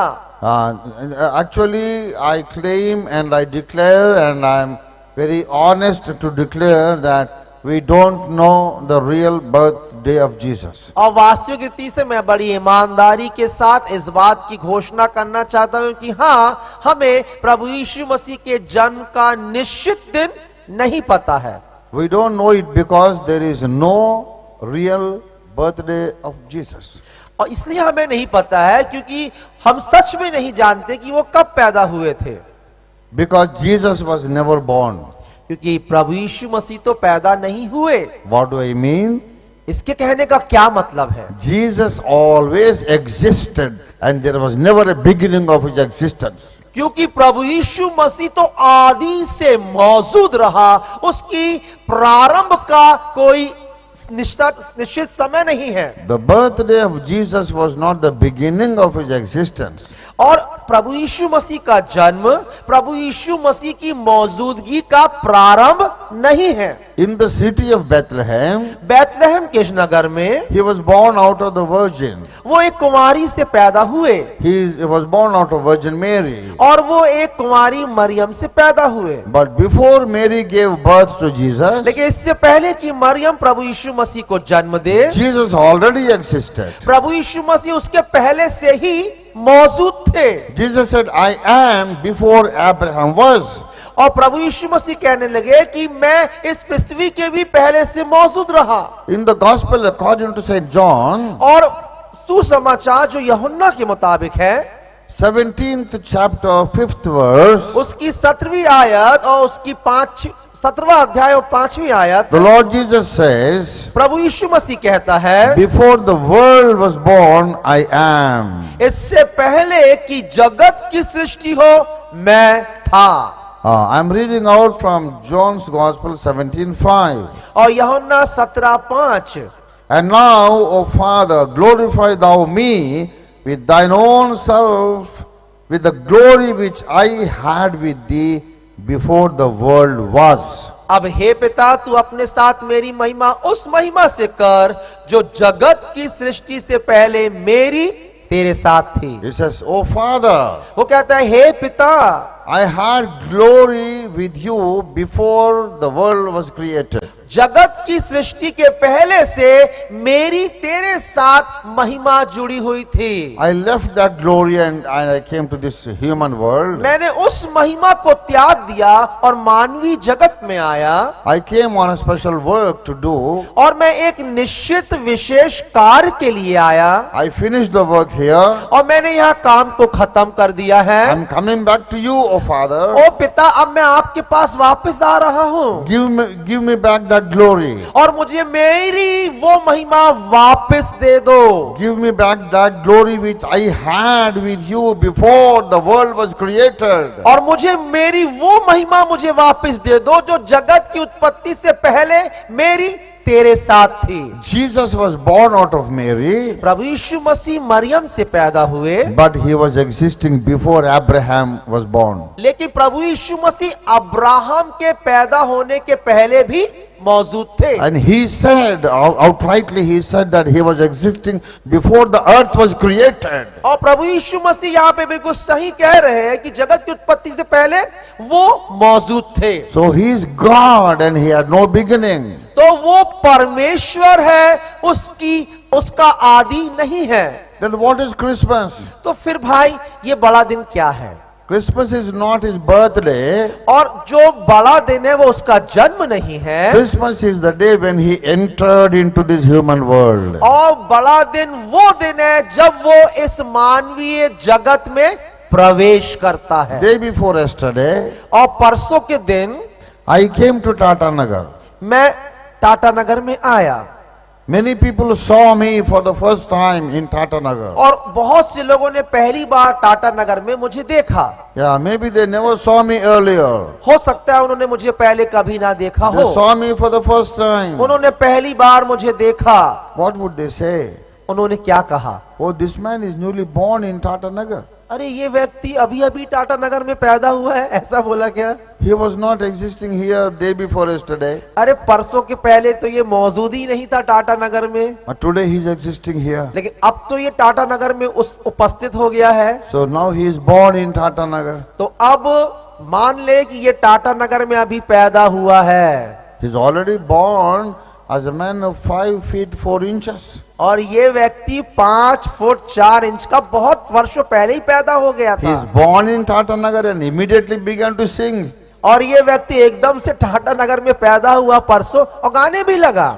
Actually, I claim and I declare, and I am very honest to declare that we don't know the real birthday of Jesus. और वास्तविक रीति से मैं बड़ी ईमानदारी के साथ इस बात की घोषणा करना चाहता हूं कि हाँ, हमें प्रभु यीशु मसीह के जन्म का निश्चित दिन नहीं पता है। We don't know it because there is no real birthday of Jesus. और इसलिए हमें नहीं पता है क्योंकि हम सच में नहीं जानते कि वो कब पैदा हुए थे। Because Jesus was never born. क्योंकि प्रभु यीशु मसीह तो पैदा नहीं हुए। What do I mean? इसके कहने का क्या मतलब है? Jesus always existed and there was never a beginning of His existence. क्योंकि प्रभु यीशु मसीह तो आदि से मौजूद रहा, उसकी प्रारंभ का कोई निश्चित समय नहीं है। The birthday of Jesus was not the beginning of His existence. और प्रभु यीशु मसीह का जन्म प्रभु यीशु मसीह की मौजूदगी का प्रारंभ नहीं है। In the city of Bethlehem, बैतलहम के नगर में he was born out of the virgin. वो एक कुमारी से पैदा हुए He was born out of Virgin Mary. और वो एक कुमारी मरियम से पैदा हुए। But before Mary gave birth to Jesus, लेकिन इससे पहले कि मरियम प्रभु यीशु मसीह को जन्म दे, Jesus already existed. प्रभु यीशु मसीह उसके पहले से ही मौजूद थे। Jesus said, I am before Abraham was. और प्रभु यीशु मसीह कहने लगे कि मैं इस पृथ्वी के भी पहले से मौजूद रहा। In the gospel according to St. John, और सुसमाचार जो यूहन्ना के मुताबिक है 17th chapter, 5th verse, उसकी 17वीं आयत और उसकी 17वां अध्याय और 5वीं आयत, the Lord Jesus says, प्रभु यीशु मसीह कहता है, before the world was born, I am. इससे पहले कि जगत की सृष्टि हो मैं था। I'm reading out from John's Gospel 17:5. और यूहन्ना 17:5, And now, O Father, glorify thou me with thine own self, with the glory which I had with thee before the world was. अब हे पिता तू अपने साथ मेरी महिमा उस महिमा से कर जो जगत की सृष्टि से पहले मेरी तेरे साथ थी। He says, O Father, वो कहता है हे पिता, I had glory with you before the world was created. जगत की सृष्टि के पहले से मेरी तेरे साथ महिमा जुड़ी हुई थी। I left that glory and I came to this human world. मैंने उस महिमा को त्याग दिया और मानवीय जगत में आया। I came on a special work to do. और मैं एक निश्चित विशेष कार्य के लिए आया। I finished the work here. और मैंने यहाँ काम को खत्म कर दिया है। I'm coming back to you, O Father. ओ पिता, अब मैं आपके पास वापस आ रहा हूँ। Give me back that glory. और मुझे मेरी वो महिमा वापस दे दो। Give me back that glory which I had with you before the world was created. और मुझे मेरी वो महिमा मुझे वापस दे दो जो जगत की उत्पत्ति से पहले मेरी तेरे साथ थी। Jesus was born out of Mary, प्रभु यीशु मसीह मरियम से पैदा हुए, but he was existing before Abraham was born. लेकिन प्रभु यीशु मसीह अब्राहम के पैदा होने के पहले भी मौजूद थे। And he said, outrightly he said that he was existing before the earth was created. और प्रभु यीशु मसीह यहाँ पे बिल्कुल सही कह रहे हैं कि जगत की उत्पत्ति से पहले वो मौजूद थे। So he is God and he had no beginning. तो वो परमेश्वर है, उसका आदि नहीं है। Then what is Christmas? तो फिर भाई ये बड़ा दिन क्या है? Christmas is not his birthday. और जो बड़ा दिन है वो उसका जन्म नहीं है। Christmas is the day when he entered into this human world. और बड़ा दिन वो दिन है जब वो इस मानवीय जगत में प्रवेश करता है। Day before yesterday, और परसों के दिन I came to Tata Nagar. मैं टाटा नगर में आया। Many people saw me for the first time in Tata Nagar. और बहुत से लोगों ने पहली बार टाटा नगर में मुझे देखा। Yeah, maybe they never saw me earlier. हो सकता है उन्होंने मुझे पहले कभी ना देखा They हो। saw me for the first time. उन्होंने पहली बार मुझे देखा। What would they say? उन्होंने क्या कहा? Oh, this man is newly born in Tata Nagar. अरे ये व्यक्ति अभी अभी टाटा नगर में पैदा हुआ है, ऐसा बोला क्या? He was not existing here day before yesterday. अरे परसों के पहले तो ये मौजूद ही नहीं था टाटा नगर में, But today he is existing here. लेकिन अब तो ये टाटा नगर में उपस्थित हो गया है। So now he is born in Tata Nagar. तो अब मान ले कि ये टाटा नगर में अभी पैदा हुआ है। He is already born as a man of 5 feet 4 inches. और ये व्यक्ति 5 फुट 4 इंच का बहुत वर्षों पहले ही पैदा हो गया He is था। born in Tata Nagar and immediately began to sing. और ये व्यक्ति एकदम से टाटा नगर में पैदा हुआ परसों और गाने भी लगा।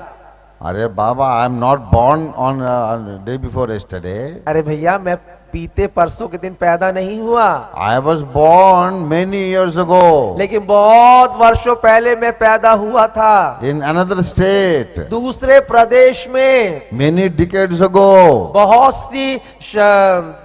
अरे बाबा, I am not born on day before yesterday. अरे भैया मैं बीते परसों के दिन पैदा नहीं हुआ, I was born many years ago लेकिन बहुत वर्षों पहले मैं पैदा हुआ था in another state, दूसरे प्रदेश में, many decades ago. बहुत सी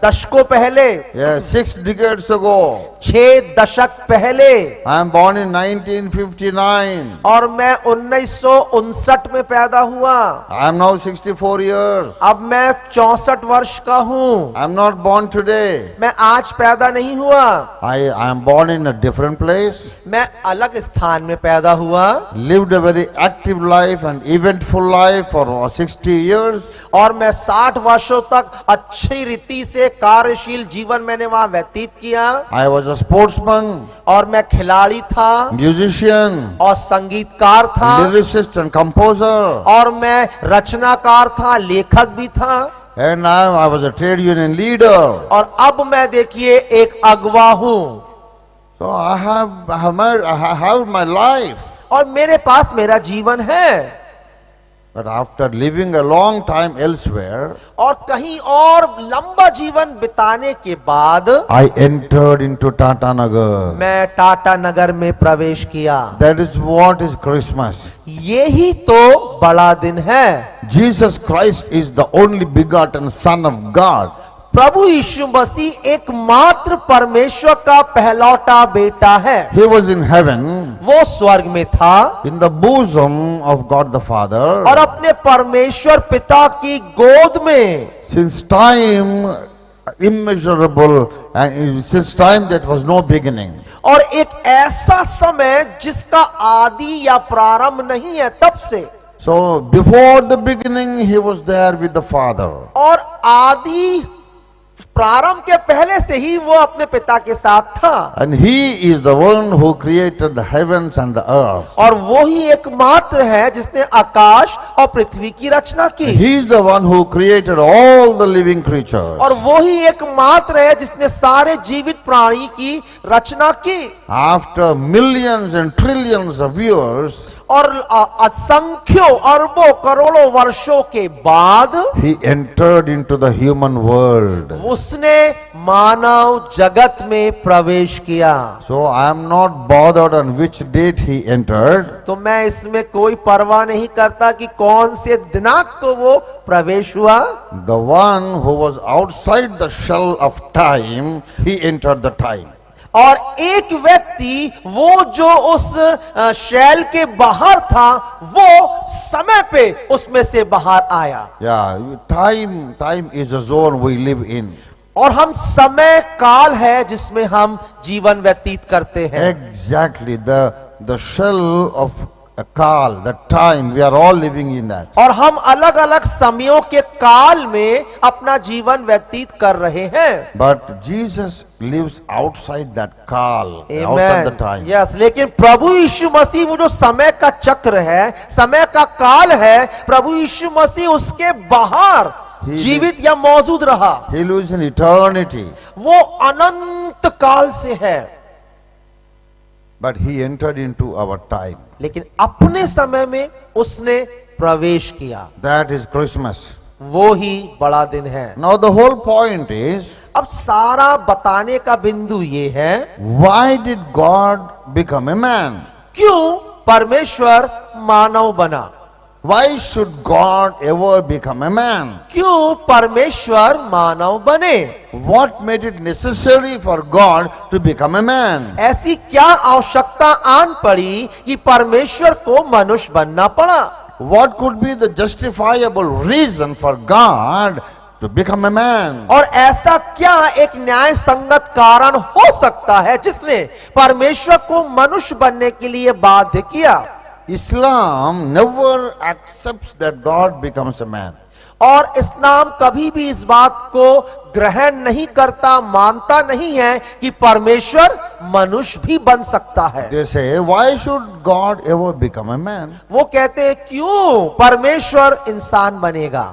दशकों पहले, Yeah, 6 decades ago. 6 दशक पहले। I am born in 1959. और मैं 1959 में पैदा हुआ। I am now 64 years. अब मैं 64 वर्ष का हूँ। I am not not born today. मैं आज पैदा नहीं हुआ, I am born in a different place. मैं अलग स्थान में पैदा हुआ Lived a very active life and eventful life for 60 years. और मैं 60 वर्षों तक अच्छी रीति से कार्यशील जीवन मैंने वहां व्यतीत किया। I was a sportsman, और मैं खिलाड़ी था musician, और संगीतकार था lyricist and composer. और मैं रचनाकार था, लेखक भी था। And now I was a trade union leader. और अब मैं देखिए एक अगवा हूं। So I have my life. और मेरे पास मेरा जीवन है। But after living a long time elsewhere, और कहीं और लंबा जीवन बिताने के बाद I entered into Tata Nagar. मैं टाटा नगर में प्रवेश किया। That is what is Christmas. यही तो बड़ा दिन है। Jesus Christ is the only begotten Son of God. प्रभु यीशु मसीह एकमात्र परमेश्वर का पहलौटा बेटा है। He was in heaven, वो स्वर्ग में था in the bosom of God the Father. और अपने परमेश्वर पिता की गोद में Since time immeasurable, and since time that was no beginning. और एक ऐसा समय जिसका आदि या प्रारंभ नहीं है, तब से। So before the beginning he was there with the Father. और आदि प्रारंभ के पहले से ही वो अपने पिता के साथ था। And he is the one who created the heavens and the earth. और वो ही एकमात्र है जिसने आकाश और पृथ्वी की रचना की। He is the one who created all the living creatures. और वो ही एकमात्र है जिसने सारे जीवित प्राणी की रचना की। After millions and trillions of years, और असंख्यों अरबों करोड़ों वर्षों के बाद he entered into the human world. उसने मानव जगत में प्रवेश किया। So I am not bothered on which date he entered. तो मैं इसमें कोई परवाह नहीं करता कि कौन से दिनांक को वो प्रवेश हुआ। The one who was outside the shell of time, he entered the time. और एक व्यक्ति वो जो उस शैल के बाहर था, वो समय पे उसमें से बाहर आया। Yeah, time is a zone we live in. और हम समय काल है जिसमें हम जीवन व्यतीत करते हैं। Exactly, the shell of a kal, the time, we are all living in that. और हम अलग अलग समयों के काल में अपना जीवन व्यतीत कर रहे हैं। But Jesus lives outside that kal, outside the time. Yes, लेकिन प्रभु यीशु मसीह वो जो समय का चक्र है, समय का काल है, प्रभु यीशु मसीह उसके बाहर जीवित या मौजूद रहा। He lives in eternity. वो अनंत काल से है। But he entered into our time. लेकिन अपने समय में उसने प्रवेश किया। That is Christmas. वो ही बड़ा दिन है। Now the whole point is, अब सारा बताने का बिंदु ये है, why did God become a man? क्यों परमेश्वर मानव बना? Why should God ever become a man? क्यों परमेश्वर मानव बने? What made it necessary for God to become a man? ऐसी क्या आवश्यकता आन पड़ी कि परमेश्वर को मनुष्य बनना पड़ा? What could be the justifiable reason for God to become a man? और ऐसा क्या एक न्याय संगत कारण हो सकता है जिसने परमेश्वर को मनुष्य बनने के लिए बाध्य किया? Islam never accepts that God becomes a man. और इस्लाम कभी भी इस बात को ग्रहण नहीं करता, मानता नहीं है कि परमेश्वर मनुष्य भी बन सकता है। They say, why should God ever become a man? वो कहते हैं क्यों परमेश्वर इंसान बनेगा?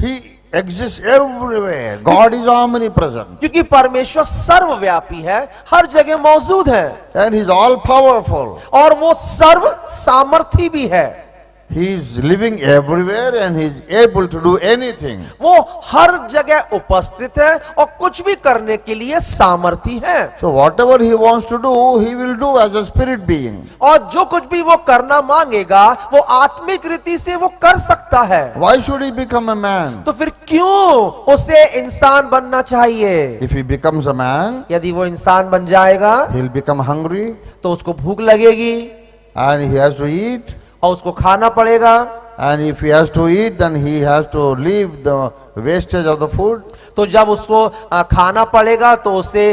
He exists everywhere. God is omnipresent. क्योंकि परमेश्वर सर्वव्यापी है, हर जगह मौजूद है। And He is all powerful. और वो सर्व सामर्थी भी है। He is living everywhere and He is able to do anything. वो हर जगह उपस्थित है और कुछ भी करने के लिए सामर्थी है। So whatever He wants to do, He will do as a spirit being. और जो कुछ भी वो करना मांगेगा, वो आत्मिक रीति से वो कर सकता है। Why should He become a man? तो फिर क्यों उसे इंसान बनना चाहिए? If He becomes a man, यदि वो इंसान बन जाएगा He'll become hungry तो उसको भूख लगेगी and He has to eat. और उसको खाना पड़ेगा। And if he has to eat, then he has to leave the wastage of the food. तो जब उसको खाना पड़ेगा तो उसे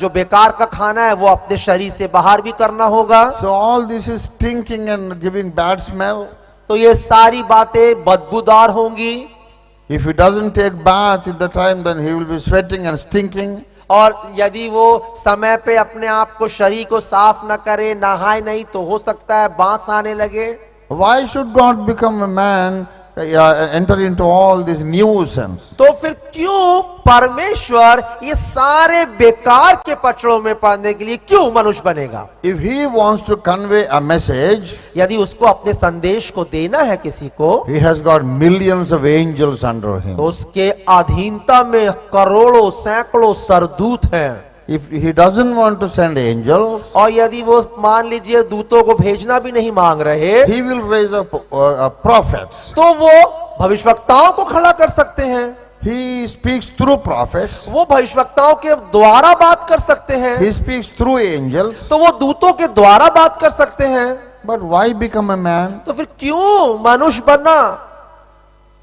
जो बेकार का खाना है वो अपने शरीर से बाहर भी करना होगा। So all this is stinking and giving bad smell. तो ये सारी बातें बदबूदार होंगी। If he doesn't take bath at the time, then he will be sweating and stinking. और यदि वो समय पे अपने आप को शरीर को साफ न करे, नहाए नहीं, तो हो सकता है बांस आने लगे। Why should God become a man, enter into all this nuisance? तो फिर क्यों परमेश्वर ये सारे बेकार के पचड़ों में पड़ने के लिए क्यों मनुष्य बनेगा? If he wants to convey a message, यदि उसको अपने संदेश को देना है किसी को, he has got millions of angels under him. तो उसके अधीनता में करोड़ों सैकड़ों सरदूत हैं। If he doesn't want to send angels, और यदि वो मान लीजिए दूतों को भेजना भी नहीं मांग रहे, he will raise up prophets. तो वो भविष्यवक्ताओं को खड़ा कर सकते हैं। He speaks through prophets. वो भविष्यवक्ताओं के द्वारा बात कर सकते हैं। He speaks through angels. तो वो दूतों के द्वारा बात कर सकते हैं। But why become a man? तो फिर क्यों मनुष्य बनना?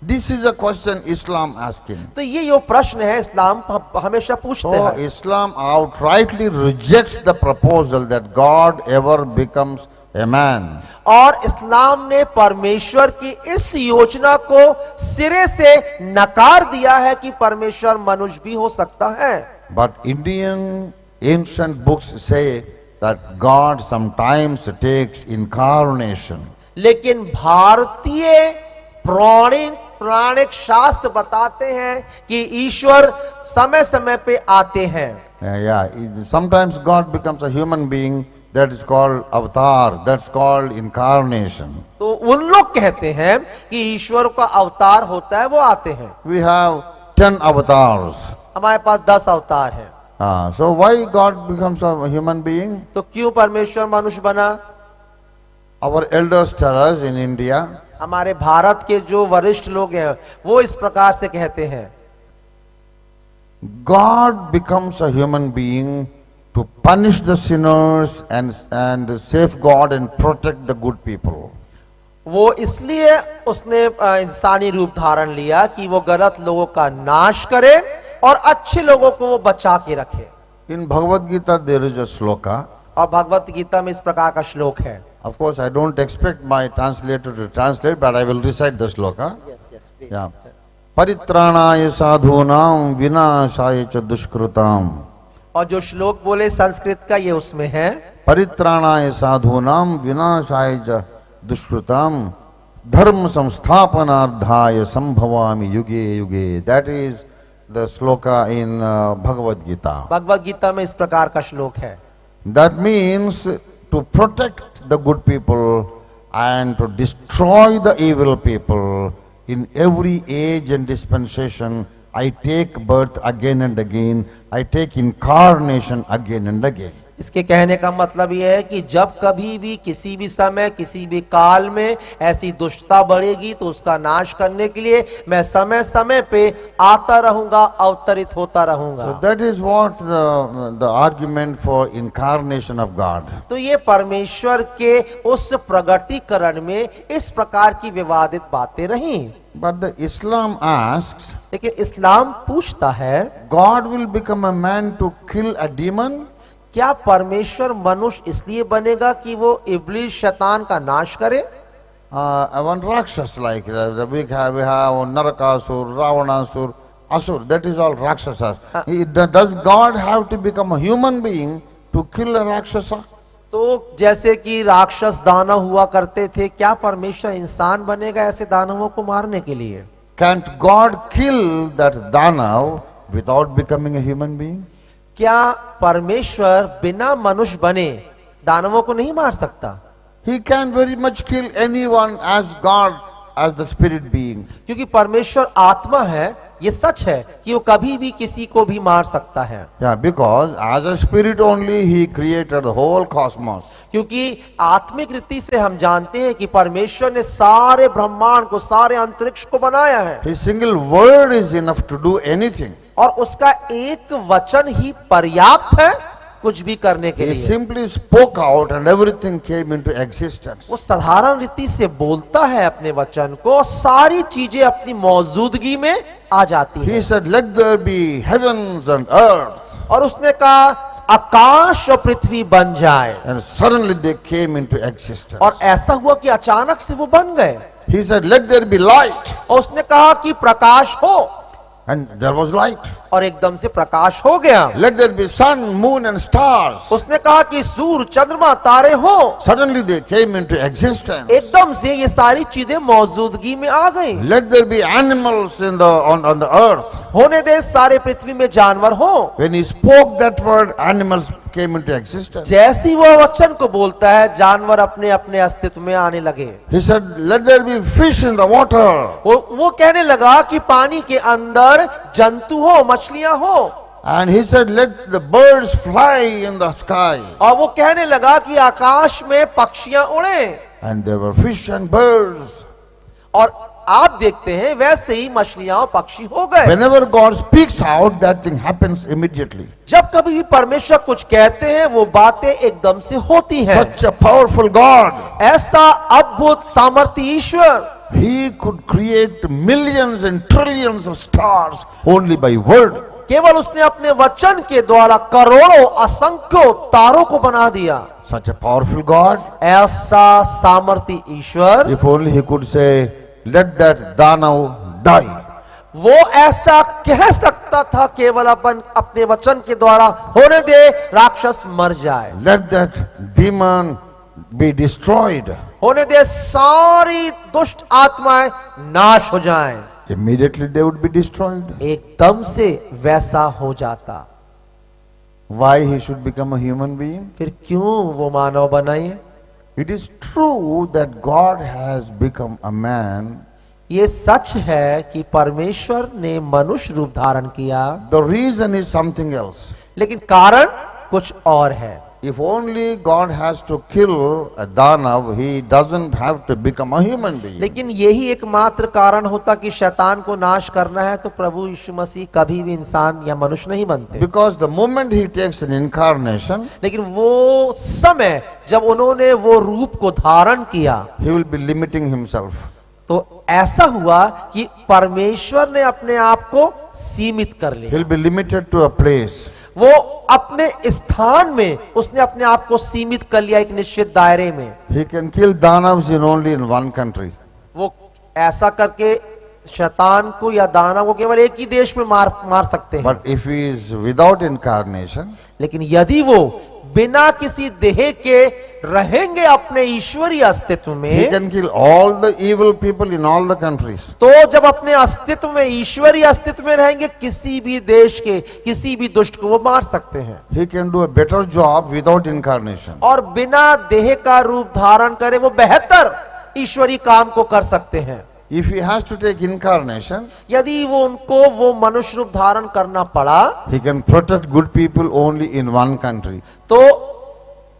This is a question Islam asking. तो ये जो प्रश्न है इस्लाम हमेशा पूछते So हैं। Islam outrightly rejects the proposal that God ever becomes a man. और इस्लाम ने परमेश्वर की इस योजना को सिरे से नकार दिया है कि परमेश्वर मनुष्य भी हो सकता है। But Indian ancient books say that God sometimes takes incarnation. लेकिन भारतीय पौराणिक शास्त्र बताते हैं कि ईश्वर समय समय पे आते हैं। Sometimes God becomes a human being. That is called avatar. That's called incarnation. तो उन लोग कहते हैं कि ईश्वर का अवतार होता है, वो आते हैं। We have 10 avatars. हमारे पास 10 अवतार हैं। So why God becomes a human being? तो क्यों परमेश्वर मनुष्य बना? Our elders tell us in India. हमारे भारत के जो वरिष्ठ लोग हैं वो इस प्रकार से कहते हैं, God becomes a human being to punish the sinners and safeguard and protect the good people. वो इसलिए उसने इंसानी रूप धारण लिया कि वो गलत लोगों का नाश करे और अच्छे लोगों को वो बचा के रखे। In Bhagavad Gita there is a sloka. और भगवत गीता में इस प्रकार का श्लोक है। Of course I don't expect my translator to translate, but I will recite the sloka. Yes, please. Yeah. परित्राणाय साधूनां विनाशाय च दुष्कृताम्. और जो श्लोक बोले संस्कृत का ये उसमें है, परित्राणाय साधूनां विनाशाय च दुष्कृताम् धर्म संस्थापनार्थाय संभवामि युगे युगे. That is the sloka in Bhagavad Gita. Bhagavad Gita में इस प्रकार का श्लोक है। That means to protect the good people and to destroy the evil people. In every age and dispensation, I take birth again and again. I take incarnation again and again. इसके कहने का मतलब यह है कि जब कभी भी किसी भी समय किसी भी काल में ऐसी दुष्टता बढ़ेगी तो उसका नाश करने के लिए मैं समय समय पे आता रहूंगा, अवतरित होता रहूंगा। So that is what the argument for incarnation of God. तो ये परमेश्वर के उस प्रगटीकरण में इस प्रकार की विवादित बातें रहीं। But the Islam asks, लेकिन इस्लाम पूछता है, God will become a man to kill a demon? क्या परमेश्वर मनुष्य इसलिए बनेगा कि वो इब्लीस शैतान का नाश करे? One Rakshas, like we have Narakasur, Ravanasur, Asur, that is all Rakshasas. Does God have to become a human being to kill a Rakshasa? तो जैसे कि राक्षस दानव हुआ करते थे, क्या परमेश्वर इंसान बनेगा ऐसे दानवों को मारने के लिए? Can't God kill that Danav without becoming a human being? क्या परमेश्वर बिना मनुष्य बने दानवों को नहीं मार सकता? He can very much kill anyone as God, as the spirit being. क्योंकि परमेश्वर आत्मा है, ये सच है कि वो कभी भी किसी को भी मार सकता है। Yeah, because as a spirit only he created the whole cosmos. क्योंकि आत्मिक रीति से हम जानते हैं कि परमेश्वर ने सारे ब्रह्मांड को, सारे अंतरिक्ष को बनाया है। His single word is enough to do anything. और उसका एक वचन ही पर्याप्त है कुछ भी करने के He लिए। simply spoke out and everything came into existence. वो साधारण रीति से बोलता है अपने वचन को, सारी चीजें अपनी मौजूदगी में आ जाती He है। said, "Let there be heavens and earth." और उसने कहा आकाश और पृथ्वी बन जाए, And suddenly they came into existence. और ऐसा हुआ कि अचानक से वो बन गए। He said, "Let there be light." और उसने कहा कि प्रकाश हो, And there was light. और एकदम से प्रकाश हो गया। Let there be sun, moon and stars. उसने कहा कि सूर्य, चंद्रमा, तारे हो। Suddenly they came into existence. एकदम से ये सारी चीजें मौजूदगी में आ गई। Let there be animals on the earth. होने दे सारे पृथ्वी में जानवर हो। When he spoke that word, animals came into existence. जैसी वो वचन को बोलता है, जानवर अपने अपने अस्तित्व में आने लगे। He said, "Let there be fish in the water." वो कहने लगा कि पानी के अंदर जंतु हो, मछलियां हो। And he said, "Let the birds fly in the sky." और वो कहने लगा कि आकाश में पक्षियां उड़े। And there were fish and birds. और आप देखते हैं वैसे ही मछलियां और पक्षी हो गए। Whenever God speaks out, that thing happens immediately. जब कभी भी परमेश्वर कुछ कहते हैं, वो बातें एकदम से होती हैं। Such a powerful God. ऐसा अद्भुत सामर्थ्य ईश्वर, He could create millions and trillions of stars only by word. केवल उसने अपने वचन के द्वारा करोड़ों असंख्यों तारों को बना दिया। Such a powerful God. ऐसा सामर्थ्य ईश्वर, If only he could say, "Let that Danav die." वो ऐसा कह सकता था केवल अपने वचन के द्वारा, होने दे राक्षस मर जाए, Let that demon be destroyed. होने दे सारी दुष्ट आत्माएं नाश हो जाएं। Immediately they would be destroyed. एकदम से वैसा हो जाता। Why he should become a human being? फिर क्यों वो मानव बनाए? It is true that God has become a man. ये सच है कि परमेश्वर ने मनुष्य रूप धारण किया, The reason is something else. लेकिन कारण कुछ और है। If only God has to kill a Danav, he doesn't have to become a human being. लेकिन यही एकमात्र कारण होता कि शैतान को नाश करना है तो प्रभु यीशु मसीह कभी भी इंसान या मनुष्य नहीं बनते। Because the moment he takes an incarnation, लेकिन वो समय जब उन्होंने वो रूप को धारण किया, he will be limiting himself. तो ऐसा हुआ कि परमेश्वर ने अपने आप को सीमित कर लिया। He'll be limited to a place. वो अपने स्थान में उसने अपने आप को सीमित कर लिया, एक निश्चित दायरे में। He can kill Danavs only in one country. वो ऐसा करके शैतान को या दानव को केवल एक ही देश में मार सकते हैं। But if he is without incarnation, लेकिन यदि वो बिना किसी देह के रहेंगे अपने ईश्वरीय अस्तित्व he में, can kill all the evil people in all the countries. तो जब अपने अस्तित्व में, ईश्वरीय अस्तित्व में रहेंगे, किसी भी देश के किसी भी दुष्ट को वो मार सकते हैं। He can do a better job without incarnation. और बिना देह का रूप धारण करे वो बेहतर ईश्वरीय काम को कर सकते हैं। If he has to take incarnation, यदि वो उनको वो मनुष्य रूप धारण करना पड़ा, he can protect good people only in one country. तो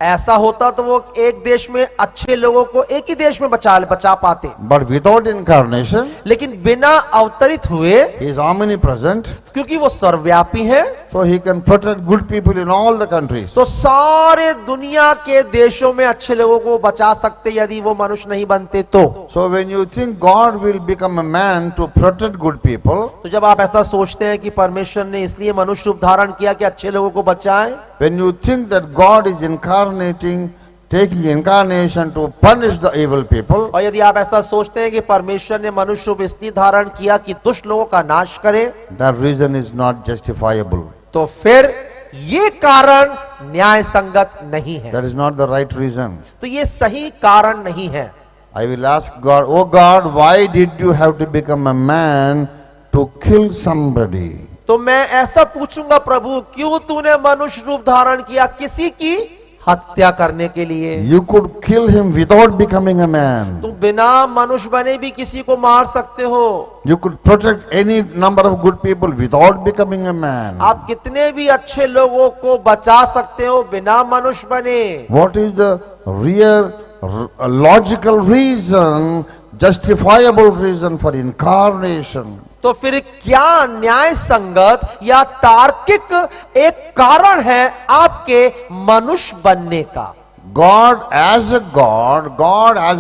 ऐसा होता तो वो एक देश में अच्छे लोगों को एक ही देश में बचा पाते। But without incarnation, लेकिन बिना अवतरित हुए, he is omnipresent, क्योंकि वो सर्वव्यापी है, so he can protect good people in all the countries. तो सारे दुनिया के देशों में अच्छे लोगों को बचा सकते यदि वो मनुष्य नहीं बनते तो। So when you think God will become a man to protect good people, तो जब आप ऐसा सोचते हैं कि परमेश्वर ने इसलिए मनुष्य रूप धारण किया कि अच्छे लोगों को बचाए, when you think that God is taking incarnation to punish the evil people, और यदि आप ऐसा सोचते हैं कि परमेश्वर ने मनुष्य रूप इसलिए धारण किया कि दुष्ट लोगों का नाश करे, that reason is not justifiable. तो फिर ये कारण न्याय संगत नहीं है। That is not the right reason. तो ये सही कारण नहीं है। I will ask God, "Oh God, why did you have to become a man to kill somebody?" तो मैं ऐसा पूछूंगा, प्रभु क्यों तूने मनुष्य रूप धारण किया किसी की हत्या करने के लिए? You could kill him without becoming a man. तुम बिना मनुष्य बने भी किसी को मार सकते हो। You could protect any number of good people without becoming a man. आप कितने भी अच्छे लोगों को बचा सकते हो बिना मनुष्य बने। What is the real logical reason, justifiable reason for incarnation? तो फिर क्या न्याय संगत या तार्किक एक कारण है आपके मनुष्य बनने का? God as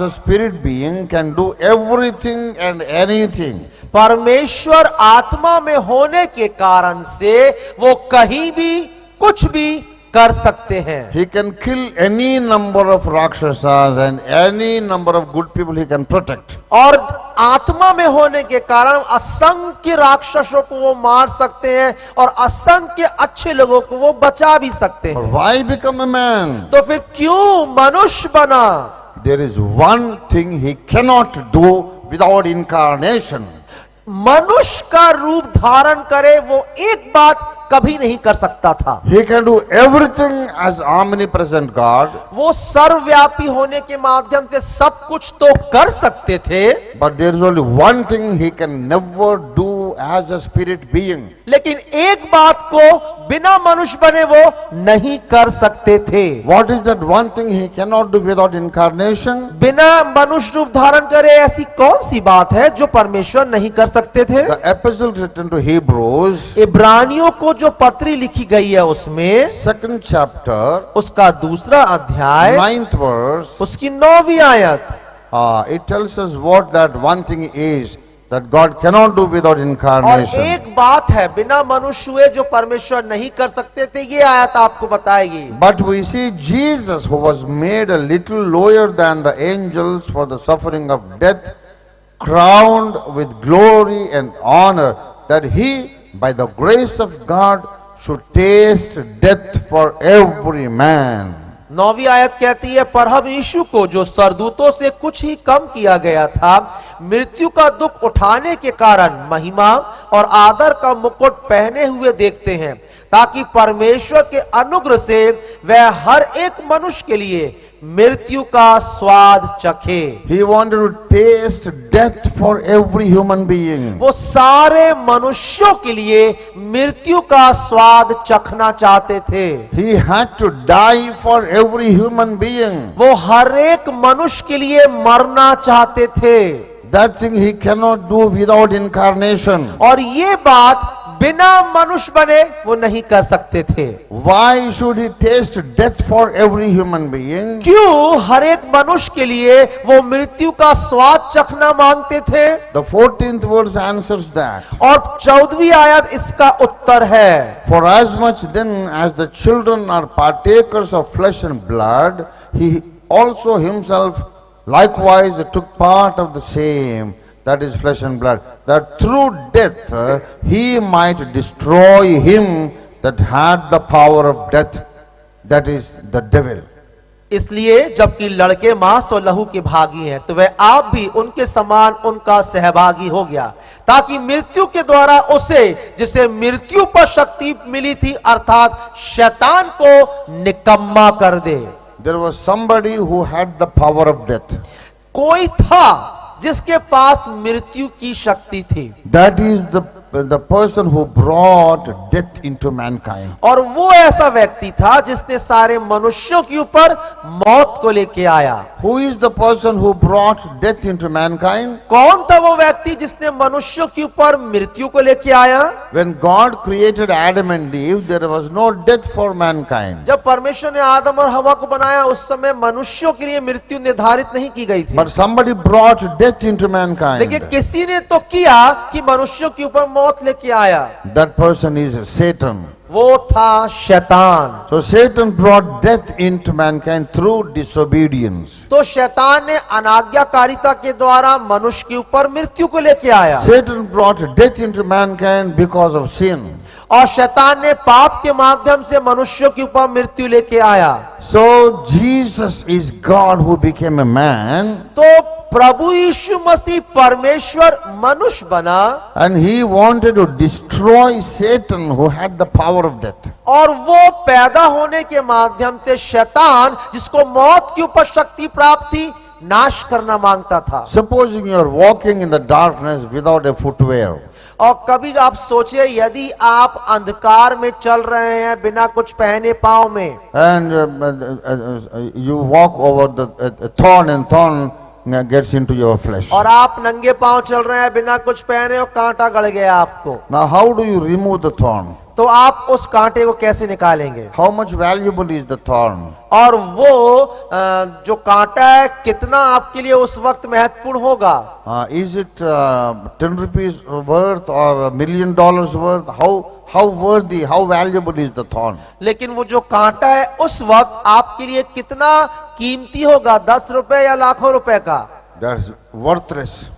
a spirit being can do everything and anything. परमेश्वर आत्मा में होने के कारण से वो कहीं भी कुछ भी कर सकते हैं। He can kill any number of rakshasas and any number of good people he can protect. और आत्मा में होने के कारण असंख्य राक्षसों को वो मार सकते हैं और असंख्य अच्छे लोगों को वो बचा भी सकते हैं। Why become a man? तो फिर क्यों मनुष्य बना? There is one thing he cannot do without incarnation. मनुष्य का रूप धारण करे वो एक बात कभी नहीं कर सकता था। He can do everything as omnipresent God. वो सर्वव्यापी होने के माध्यम से सब कुछ तो कर सकते थे, But there is only one thing he can never do as a spirit being. लेकिन एक बात को बिना मनुष्य बने वो नहीं कर सकते थे। What is that one thing he cannot do without incarnation? बिना मनुष्य रूप धारण करे ऐसी कौन सी बात है जो परमेश्वर नहीं कर सकते थे? The epistle written to Hebrews, इब्रानियों को जो पत्री लिखी गई है उसमें 2nd chapter, उसका 2 अध्याय 9th verse, उसकी 9वीं आयत, it tells us what that one thing is that God cannot do without और incarnation. एक बात है बिना मनुष्य हुए जो परमेश्वर नहीं कर सकते थे, ये आयत आपको बताएगी। But we see Jesus, who was made a little lower than the angels for the suffering of death, crowned with glory and honor, that he, by the grace of God, should taste death for every man. 9वीं आयत कहती है, पर हम यीशु को जो सरदूतों से कुछ ही कम किया गया था, मृत्यु का दुख उठाने के कारण महिमा और आदर का मुकुट पहने हुए देखते हैं, ताकि परमेश्वर के अनुग्रह से वह हर एक मनुष्य के लिए मृत्यु का स्वाद चखे। He wanted to taste death for every human being. वो सारे मनुष्यों के लिए मृत्यु का स्वाद चखना चाहते थे। He had to die for every human being. वो हर एक मनुष्य के लिए मरना चाहते थे। That thing he cannot do without incarnation. और ये बात बिना मनुष्य बने वो नहीं कर सकते थे। Why should he taste death for every human being? क्यों हर एक मनुष्य के लिए वो मृत्यु का स्वाद चखना मांगते थे? The 14th verse answers that. और 14वीं आयत इसका उत्तर है। For as much then as the children are partakers of flesh and blood, he also himself likewise took part of the same, that is flesh and blood, that through death he might destroy him that had the power of death, that is the devil. इसलिए जबकि लड़के मांस और लहू के भागी हैं, तो वह आप भी उनके समान उनका सहभागी हो गया, ताकि मृत्यु के द्वारा उसे, जिसे मृत्यु पर शक्ति मिली थी, अर्थात शैतान को निकम्मा कर दे। There was somebody who had the power of death. कोई था जिसके पास मृत्यु की शक्ति थी। That is the person who brought death into mankind. और वो ऐसा व्यक्ति था जिसने सारे मनुष्यों के ऊपर मौत को लेके आया। Who is the person who brought death into mankind? कौन था वो व्यक्ति जिसने मनुष्यों के ऊपर मृत्यु को लेके आया? When God created Adam and Eve, there was no death for mankind. जब परमेश्वर ने आदम और हवा को बनाया, उस समय मनुष्यों के लिए मृत्यु निर्धारित नहीं की गई थी। But somebody brought death into mankind. लेकिन किसी ने तो किया कि मनुष्यों के ऊपर मौत लेके आया। That person is Satan. वो था शैतान। So Satan brought death into mankind through disobedience. तो शैतान ने अनाज्ञाकारिता के द्वारा मनुष्य के ऊपर मृत्यु को लेके आया। Satan brought death into mankind because of sin. और शैतान ने पाप के माध्यम से मनुष्यों के ऊपर मृत्यु लेके आया। So Jesus is God who became a man. तो प्रभु यीशु मसीह परमेश्वर मनुष्य बना, And he wanted to destroy Satan who had the power of death. और वो पैदा होने के माध्यम से शैतान, जिसको मौत के ऊपर शक्ति प्राप्त थी, नाश करना मांगता था। Supposing you are walking in the darkness without a footwear. और कभी आप सोचिए, यदि आप अंधकार में चल रहे हैं बिना कुछ पहने पांव में, And you walk over the thorn and thorn gets into your flesh. और आप नंगे पांव चल रहे हैं बिना कुछ पहने और कांटा गड़ गया आपको, Now how do you remove the thorn? तो आप उस कांटे को कैसे निकालेंगे? How much valuable is the thorn? और वो जो कांटा है कितना आपके लिए उस वक्त महत्वपूर्ण होगा? Is it 10 rupees worth or $1 million worth? How worthy, how valuable is the thorn? लेकिन वो जो कांटा है उस वक्त आपके लिए कितना कीमती होगा, 10 रुपए या लाखों रुपए का? That's worthless.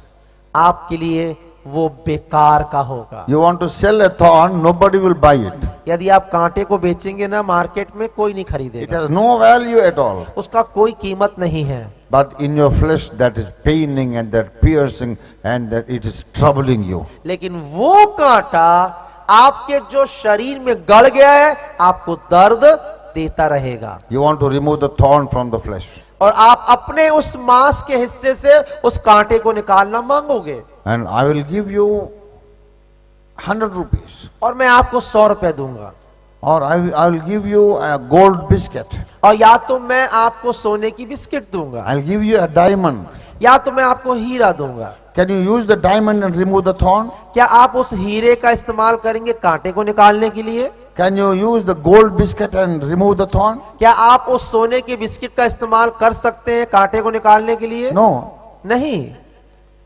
आपके लिए वो बेकार का होगा। You want to sell a thorn, nobody will buy it. यदि आप कांटे को बेचेंगे ना मार्केट में, कोई नहीं It खरीदेगा, has no value at all. उसका कोई कीमत नहीं है। But in your flesh, that is paining and that piercing and that it is troubling you. लेकिन वो कांटा आपके जो शरीर में गड़ गया है, आपको दर्द देता रहेगा। You want to remove the thorn from the flesh. और आप अपने उस मांस के हिस्से से उस कांटे को निकालना मांगोगे। And I will give you 100 rupees. और मैं आपको 100 रुपए दूंगा। Or I will give you a gold biscuit. और या तो मैं आपको सोने की बिस्किट दूंगा, I'll give you a diamond. या तो मैं आपको हीरा दूंगा। Can you use the diamond and remove the thorn? क्या आप उस हीरे का इस्तेमाल करेंगे कांटे को निकालने के लिए? Can you use the gold biscuit and remove the thorn? क्या आप उस सोने के बिस्किट का इस्तेमाल कर सकते हैं कांटे को निकालने के लिए? No. नहीं।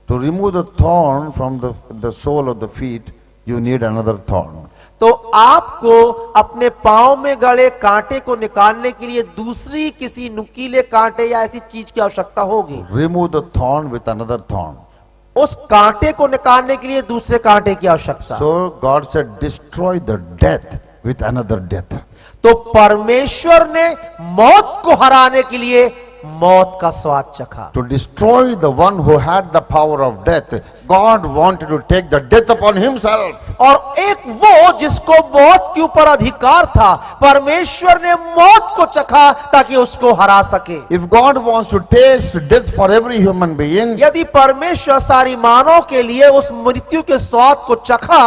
To remove the thorn from the sole of the feet, you need another thorn. तो आपको अपने पांव में गड़े कांटे को निकालने के लिए दूसरी किसी नुकीले कांटे या ऐसी चीज की आवश्यकता होगी। Remove the thorn with another thorn. उस कांटे को निकालने के लिए दूसरे कांटे की आवश्यकता। So God said, destroy the death with another death. तो परमेश्वर ने मौत को हराने के लिए मौत का स्वाद चखा। To destroy the one who had the power of death, God wanted to take the death upon himself. और एक वो जिसको मौत के ऊपर अधिकार था, परमेश्वर ने मौत को चखा ताकि उसको हरा सके। If God wants to taste death for every human being, यदि परमेश्वर सारी मानव के लिए उस मृत्यु के स्वाद को चखा,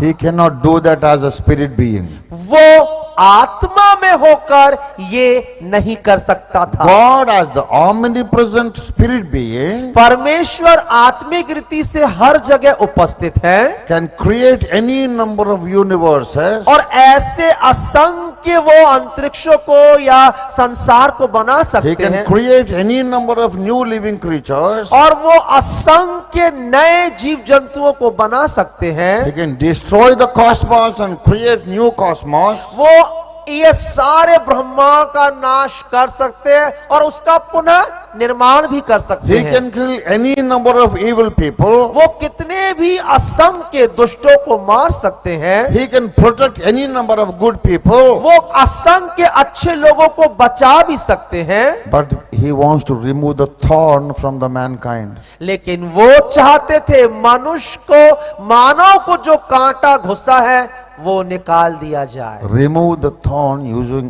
he cannot do that as a spirit being. वो आत्मा में होकर ये नहीं कर सकता था। God as the omnipresent spirit being परमेश्वर आत्मिक रीति से हर जगह उपस्थित है, can create any number of universes और ऐसे असंख्य वो अंतरिक्षों को या संसार को बना he सकते can हैं, create any number of new living creatures, और वो असंख्य नए जीव जंतुओं को बना सकते हैं। he can destroy the cosmos and create new cosmos, वो ये सारे ब्रह्मांड का नाश कर सकते हैं और उसका पुनः निर्माण भी कर सकते he हैं। can kill any number of evil people, वो कितने भी असंख्य दुष्टों को मार सकते हैं, he can protect any number of good people, वो असंख्य अच्छे लोगों को बचा भी सकते हैं। but he wants to remove the thorn from the mankind. लेकिन वो चाहते थे मनुष्य को, मानव को जो कांटा घुसा है वो निकाल दिया जाए। Remove the thorn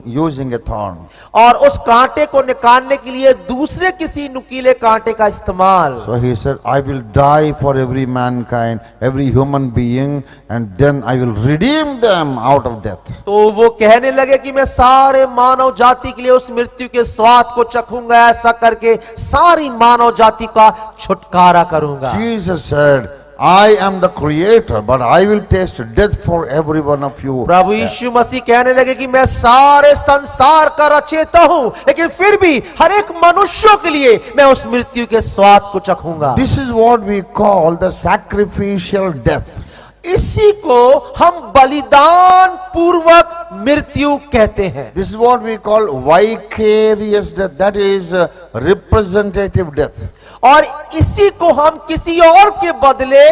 using a thorn. और उस कांटे को निकालने के लिए दूसरे किसी नुकीले कांटे का इस्तेमाल। So he said, I will die for every mankind, every human being, and then I will redeem them out of death. तो वो कहने लगे कि मैं सारे मानव जाति के लिए उस मृत्यु के स्वाद को चखूंगा, ऐसा करके सारी मानव जाति का छुटकारा करूंगा। Jesus said, I am the creator, but I will taste death for every one of you. प्रभु यीशु मसीह कहने लगे कि मैं सारे संसार का रचयिता हूं, लेकिन फिर भी हर एक मनुष्यों के लिए मैं उस मृत्यु के स्वाद को चखूंगा। This is what we call the sacrificial death. इसी को हम बलिदान पूर्वक मृत्यु कहते हैं। This is what we call vicarious death. That is representative death. और इसी को हम किसी और के बदले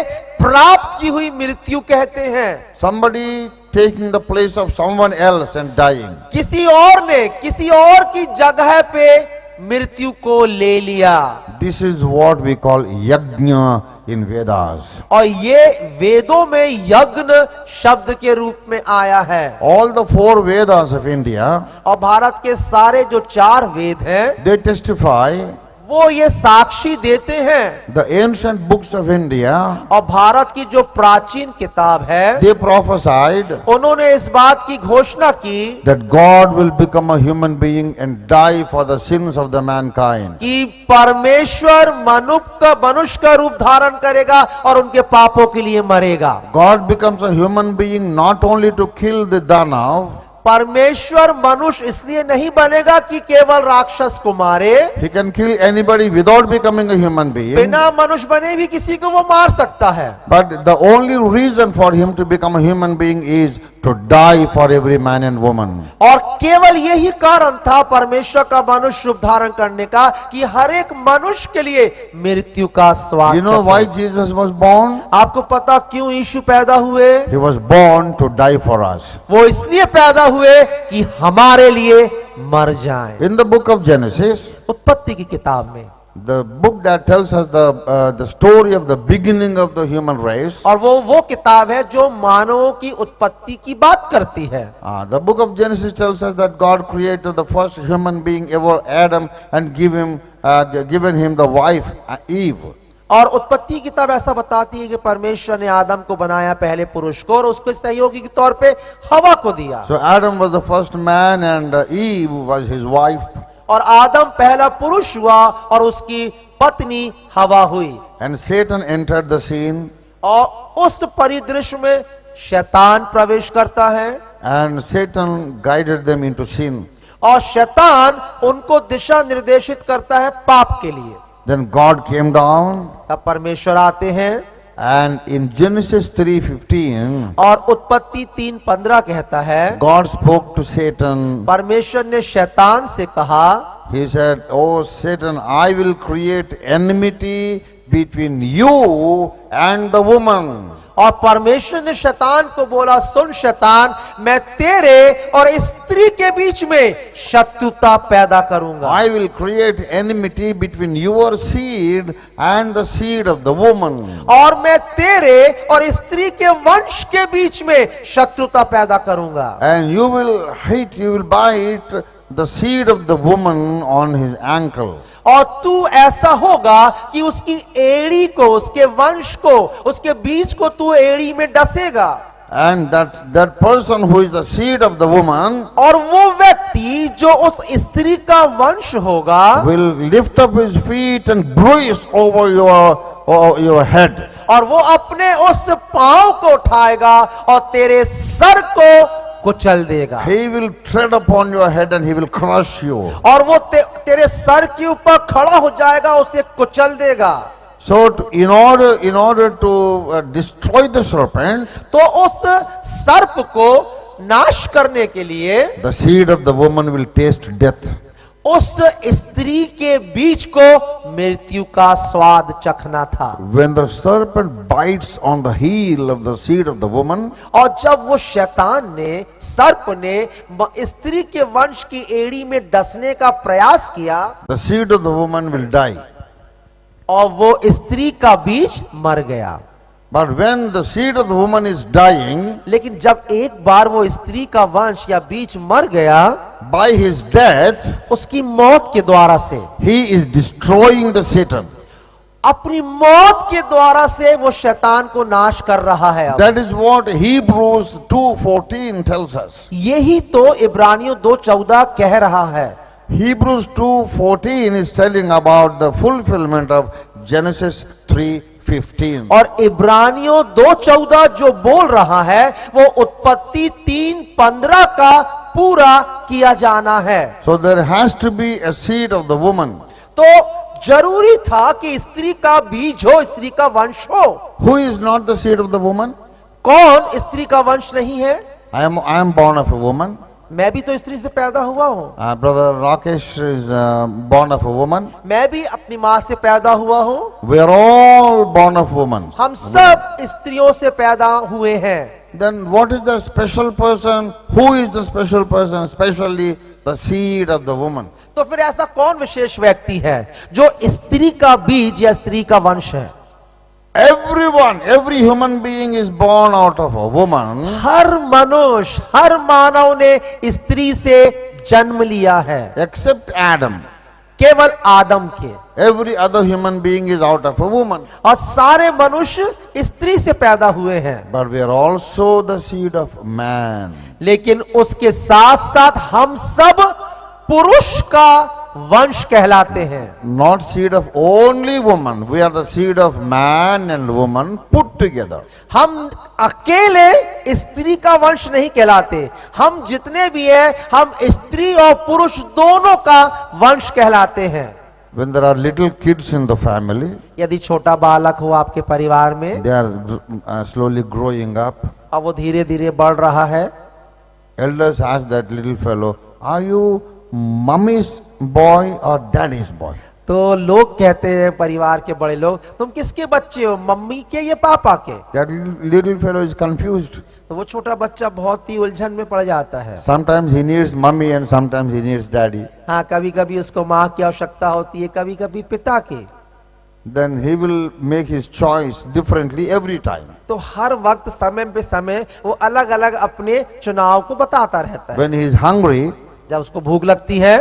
प्राप्त की हुई मृत्यु कहते हैं। Somebody taking the place of someone else and dying. किसी और ने किसी और की जगह पे मृत्यु को ले लिया। This is what we call yajna in Vedas. और ये वेदों में यज्ञ शब्द के रूप में आया है। All the 4 Vedas of India, और भारत के सारे जो 4 वेद हैं, they testify वो वो ये साक्षी देते हैं। The ancient books of India, और भारत की जो प्राचीन किताब है, they prophesied उन्होंने इस बात की घोषणा की that God will become a human being and die for the sins of the mankind. कि परमेश्वर मनुष्य का रूप धारण करेगा और उनके पापों के लिए मरेगा। God becomes a human being not only to kill the Danav, परमेश्वर मनुष्य इसलिए नहीं बनेगा कि केवल राक्षस को मारे, he can kill anybody without becoming a human being. बिना मनुष्य बने भी किसी को वो मार सकता है। But the only reason for him to become a human being is to die for every man and woman. और केवल यही कारण था परमेश्वर का मनुष्य रूप धारण करने का कि हर एक मनुष्य के लिए मृत्यु का स्वाद You know चखे। why Jesus was born? आपको पता क्यों यीशु पैदा हुए? He was born to die for us. वो इसलिए पैदा हुए कि हमारे लिए मर जाएं। In the book of Genesis, उत्पत्ति की किताब में, the book that tells us the story of the beginning of the human race, और वो किताब है जो मानवों की उत्पत्ति की बात करती है। the book of Genesis tells us that God created the first human being ever, Adam, and given him the wife, Eve. और उत्पत्ति की किताब ऐसा बताती है कि परमेश्वर ने आदम को बनाया पहले पुरुष को और उसको सहयोगी के तौर पे हवा को दिया। So Adam was the first man and Eve was his wife. और आदम पहला पुरुष हुआ और उसकी पत्नी हवा हुई। And Satan entered the scene और उस परिदृश्य में शैतान प्रवेश करता है and Satan guided them into sin. और शैतान उनको दिशा निर्देशित करता है पाप के लिए। Then God came down तब परमेश्वर आते हैं and in Genesis 3:15 और उत्पत्ति 3:15 कहता है, God spoke to Satan. परमेश्वर ने शैतान से कहा, He said, "Oh Satan, I will create enmity between you and the woman." और परमेश्वर ने शैतान को बोला, सुन शैतान, मैं तेरे और स्त्री के बीच में शत्रुता पैदा करूंगा। I will create enmity between your seed and the seed of the woman. और मैं तेरे और स्त्री के वंश के बीच में शत्रुता पैदा करूंगा। And you will bite the seed of the woman on his ankle. और तू ऐसा होगा कि उसकी एड़ी को, उसके वंश को, उसके बीज को तू एड़ी में डसेगा। And that person who is the seed of the woman और वो व्यक्ति जो उस स्त्री का वंश होगा will lift up his feet and bruise over your head. और वो अपने उस पांव को उठाएगा और तेरे सर को कुचल देगा। He will tread upon your head and he will crush you. और वो तेरे सर के ऊपर खड़ा हो जाएगा, उसे कुचल देगा। So in order to destroy the serpent, तो उस सर्प को नाश करने के लिए the seed of the woman will taste death. उस स्त्री के बीज को मृत्यु का स्वाद चखना था। When the serpent bites on the heel of the seed of the woman, और जब वो शैतान ने, सर्प ने स्त्री के वंश की एड़ी में डसने का प्रयास किया, the seed of the woman will die. और वो स्त्री का बीज मर गया। But when the seed of the woman is dying, लेकिन जब एक बार वो स्त्री का वंश या बीज मर गया, by his death, उसकी मौत के द्वारा से, he is destroying the Satan. अपनी मौत के द्वारा से वो शैतान को नाश कर रहा है। अब That is what Hebrews 2:14 tells us. यही तो इब्रानियों 2:14 कह रहा है। Hebrews 2:14 is telling about the fulfillment of Genesis 3:15. और इब्रानियों 2:14 जो बोल रहा है वो उत्पत्ति 3:15 का पूरा किया जाना है। So there has to be a seed of the woman. तो जरूरी था कि स्त्री का बीज हो, स्त्री का वंश हो। Who is not the seed of the woman? कौन स्त्री का वंश नहीं है? I am born of a woman. मैं भी तो स्त्री से पैदा हुआ हूँ। Brother Rakesh is born of a woman. मैं भी अपनी माँ से पैदा हुआ हूँ। We are all born of women. हम सब स्त्रियों से पैदा हुए हैं। Then what is the special person? Who is the special person? Especially the seed of the woman. तो फिर ऐसा कौन विशेष व्यक्ति है जो स्त्री का बीज या स्त्री का वंश है? Everyone, every human being is born out of a woman. हर मनुष्य, हर मानव ने स्त्री से जन्म लिया है, Except Adam. केवल आदम के, Every other human being is out of a woman. और सारे मनुष्य स्त्री से पैदा हुए हैं। But we are also the seed of man. लेकिन उसके साथ साथ हम सब पुरुष का वंश कहलाते हैं। Not seed of only woman. We are the seed of man and woman put together. हम अकेले स्त्री का वंश नहीं कहलाते, हम जितने भी हैं हम स्त्री और पुरुष दोनों का वंश कहलाते हैं। When there are little kids in the family, यदि छोटा बालक हो आपके परिवार में they are slowly growing up. और वो धीरे धीरे बढ़ रहा है, Elders ask that little fellow, "Are you mummy's boy or daddy's boy?" तो लोग कहते हैं, परिवार के बड़े लोग, तुम किसके बच्चे हो, मम्मी के या पापा के? That little fellow is confused. तो वो छोटा बच्चा बहुत ही उलझन में पड़ जाता है। Sometimes he needs mummy and sometimes he needs daddy. हाँ, कभी कभी उसको माँ की आवश्यकता होती है, कभी कभी पिता की। Then he will make his choice differently every time. तो हर वक्त समय पे समय वो अलग अलग अपने चुनाव को बताता रहता है। When he is hungry, जब उसको भूख लगती है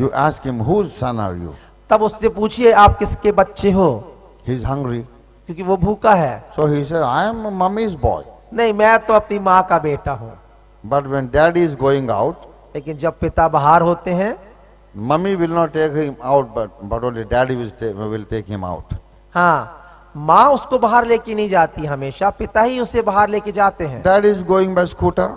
you ask him, "Whose son are you?" तब उससे पूछिए आप किसके बच्चे हो, He is hungry. क्योंकि वो भूखा है। So he said, "I am mummy's boy." नहीं, मैं तो अपनी माँ का बेटा हूँ। But when daddy is going out, लेकिन जब पिता बाहर होते हैं, mummy will not take him out, but only daddy will take him out. हाँ, माँ उसको बाहर लेके नहीं जाती, हमेशा पिता ही उसे बाहर लेके जाते हैं। Daddy is going by scooter.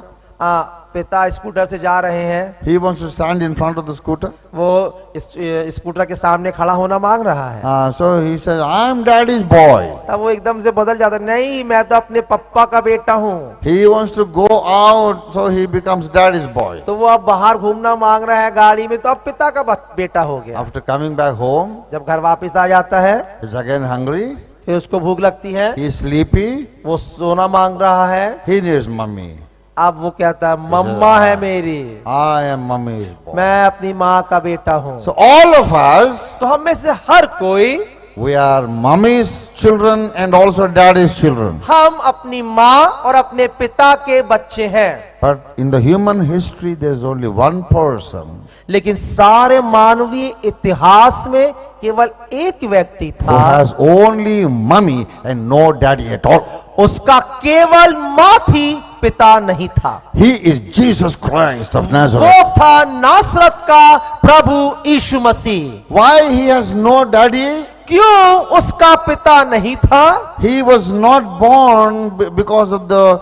पिता स्कूटर से जा रहे हैं, He wants to stand in front of the scooter. वो स्कूटर के सामने खड़ा होना मांग रहा है। So he says, "I am daddy's boy." तब वो एकदम से बदल जाता है, नहीं मैं तो अपने पप्पा का बेटा हूँ। He wants to go out, so he becomes daddy's boy. तो वो अब बाहर घूमना मांग रहा है गाड़ी में, तो अब पिता का बेटा हो गया। After coming back home, जब घर वापस आ जाता है, he's again hungry. फिर उसको भूख लगती है, He is sleepy. वो सोना मांग रहा है। He needs mummy. अब वो कहता है, मम्मा है मेरी, I am mummy's boy. मैं अपनी माँ का बेटा हूँ। So all of us, तो हम में से हर कोई, we are mummy's children and also daddy's children. हम अपनी माँ और अपने पिता के बच्चे हैं। But in the human history, there is only one person लेकिन सारे मानवीय इतिहास में केवल एक व्यक्ति who था, has only mummy and no daddy at all. उसका केवल माँ थी, पिता नहीं था। He is Jesus Christ of वो Nazareth. था नासरत का प्रभु यीशु मसीह। Why he has no daddy? क्यों उसका पिता नहीं था? He was not born because of the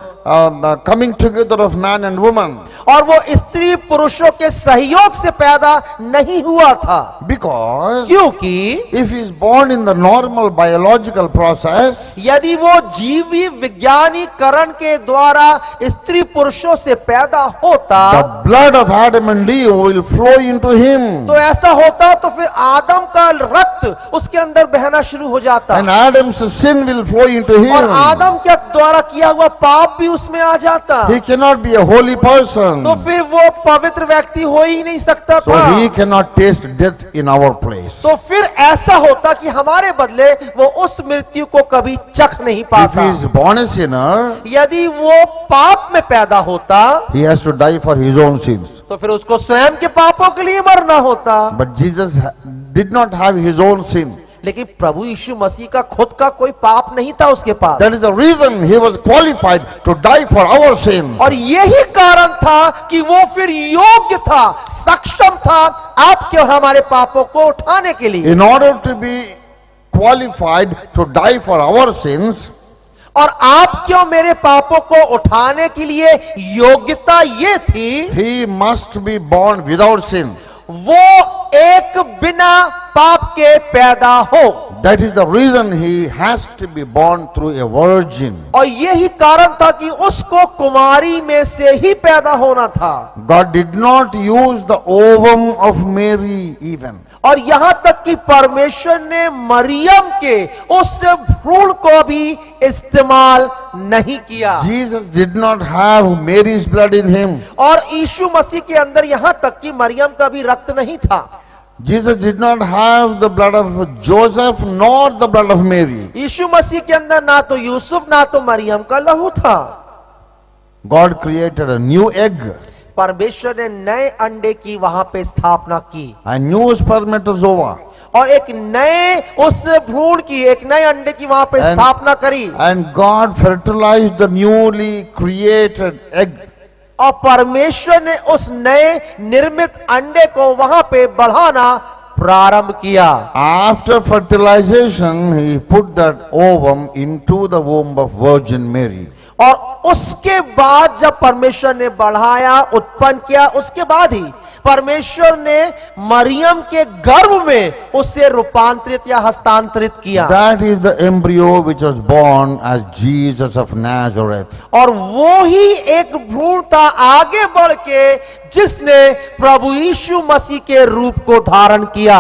coming together of man and woman. और वो स्त्री पुरुषों के सहयोग से पैदा नहीं हुआ था, Because क्योंकि if he is born in the normal biological process, यदि वो जीवी विज्ञानीकरण के द्वारा स्त्री पुरुषों से पैदा होता, the blood of Adam and Eve will flow into him. तो ऐसा होता तो फिर आदम का रक्त उसके अंदर बहना शुरू हो जाता, And Adam's sin will flow into और him. आदम के द्वारा किया हुआ पाप भी उसमें आ जाता। He cannot be a holy person. तो फिर वो पवित्र व्यक्ति हो ही नहीं सकता So था। he cannot taste death in our place. तो फिर ऐसा होता कि हमारे बदले वो उस मृत्यु को कभी चख नहीं If पाता। he is born a sinner, यदि वो पाप में पैदा होता, he has to die for his own sins. तो फिर उसको स्वयं के पापों के लिए मरना होता। But Jesus did not have his own sin. लेकिन प्रभु यीशु मसीह का खुद का कोई पाप नहीं था उसके पास, That is the reason he was qualified to die for our sins. और यही कारण था कि वो फिर योग्य था, सक्षम था आपके और हमारे पापों को उठाने के लिए। In order to be qualified to die for our sins, और आपके और मेरे पापों को उठाने के लिए योग्यता ये थी, he must be born without sin. वो एक बिना पाप के पैदा हो। That is the reason he has to be born through a virgin. और यही कारण था कि उसको कुमारी में से ही पैदा होना था। God did not use the ovum of Mary even. और यहां तक कि परमेश्वर ने मरियम के उस भ्रूण को भी इस्तेमाल नहीं किया। Jesus did not have Mary's blood in him. और यीशु मसीह के अंदर यहां तक कि मरियम का भी रक्त नहीं था। Jesus did not have the blood of Joseph nor the blood of Mary. यीशु मसीह के अंदर ना तो यूसुफ ना तो मरियम का लहू था। God created a new egg. परमेश्वर ने नए अंडे की वहां पे स्थापना की a new spermatozoa, और एक नए उस भ्रूण की, एक नए अंडे की वहां पे And- स्थापना करी। and God fertilized the newly created egg. और परमेश्वर ने उस नए निर्मित अंडे को वहां पे बढ़ाना प्रारंभ किया। After fertilization, he put that ovum into the womb of Virgin Mary. और उसके बाद जब परमेश्वर ने बढ़ाया, उत्पन्न किया, उसके बाद ही परमेश्वर ने मरियम के गर्भ में उससे रूपांतरित या हस्तांतरित किया। That is the embryo which was born as Jesus of Nazareth. और वो ही एक भ्रूण था आगे बढ़ के जिसने प्रभु यीशु मसीह के रूप को धारण किया।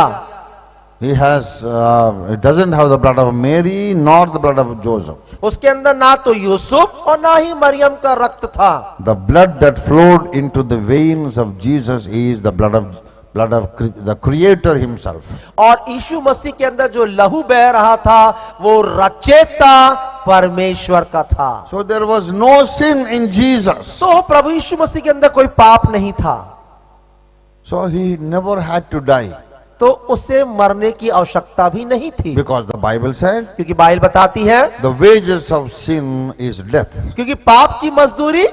It doesn't have the blood of Mary nor the blood of Joseph. उसके अंदर ना तो यूसुफ और ना ही मरियम का रक्त था। The blood that flowed into the veins of Jesus is the blood of the Creator Himself. और यीशु मसीह के अंदर जो लहू बह रहा था वो रचेता परमेश्वर का था। So there was no sin in Jesus. तो प्रभु यीशु मसीह के अंदर कोई पाप नहीं था, So He never had to die. तो उसे मरने की आवश्यकता भी नहीं थी, Because the Bible said, क्योंकि बाइबल बताती है, the wages of sin is death. क्योंकि पाप की मजदूरी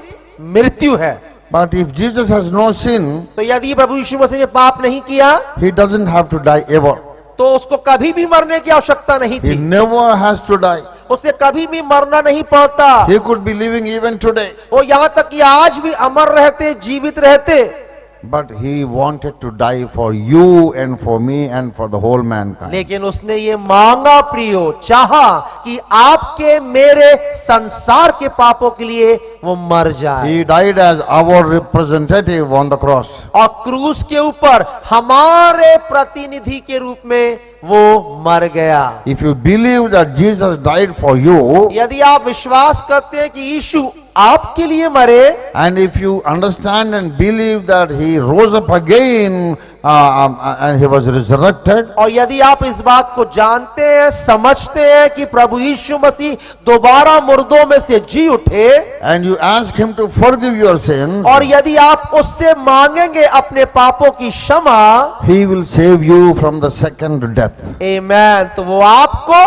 मृत्यु है। But if Jesus has no sin, तो यदि प्रभु यीशु मसीह ने पाप नहीं किया He doesn't have to die ever. तो उसको कभी भी मरने की आवश्यकता नहीं He थी, never has to die. उसे कभी भी मरना नहीं पड़ता। He could be living even today. वो यहाँ तक कि आज भी अमर रहते, जीवित रहते, But He wanted to die for you and for me and for the whole mankind. लेकिन उसने ये मांगा, प्रियो, चाहा कि आपके मेरे संसार के पापों के लिए वो मर जाए। He died as our representative on the cross. और क्रूस के ऊपर हमारे प्रतिनिधि के रूप में वो मर गया। If you believe that Jesus died for you, यदि आप विश्वास करते हैं कि यीशु आपके लिए मरे, and if you understand and believe that He rose up again and He was resurrected, और यदि आप इस बात को जानते हैं, समझते हैं कि प्रभु यीशु मसीह दोबारा मुर्दों में से जी उठे, and you ask Him to forgive your sins, और यदि आप उससे मांगेंगे अपने पापों की क्षमा, He will save you from the second death. आमेन, तो वो आपको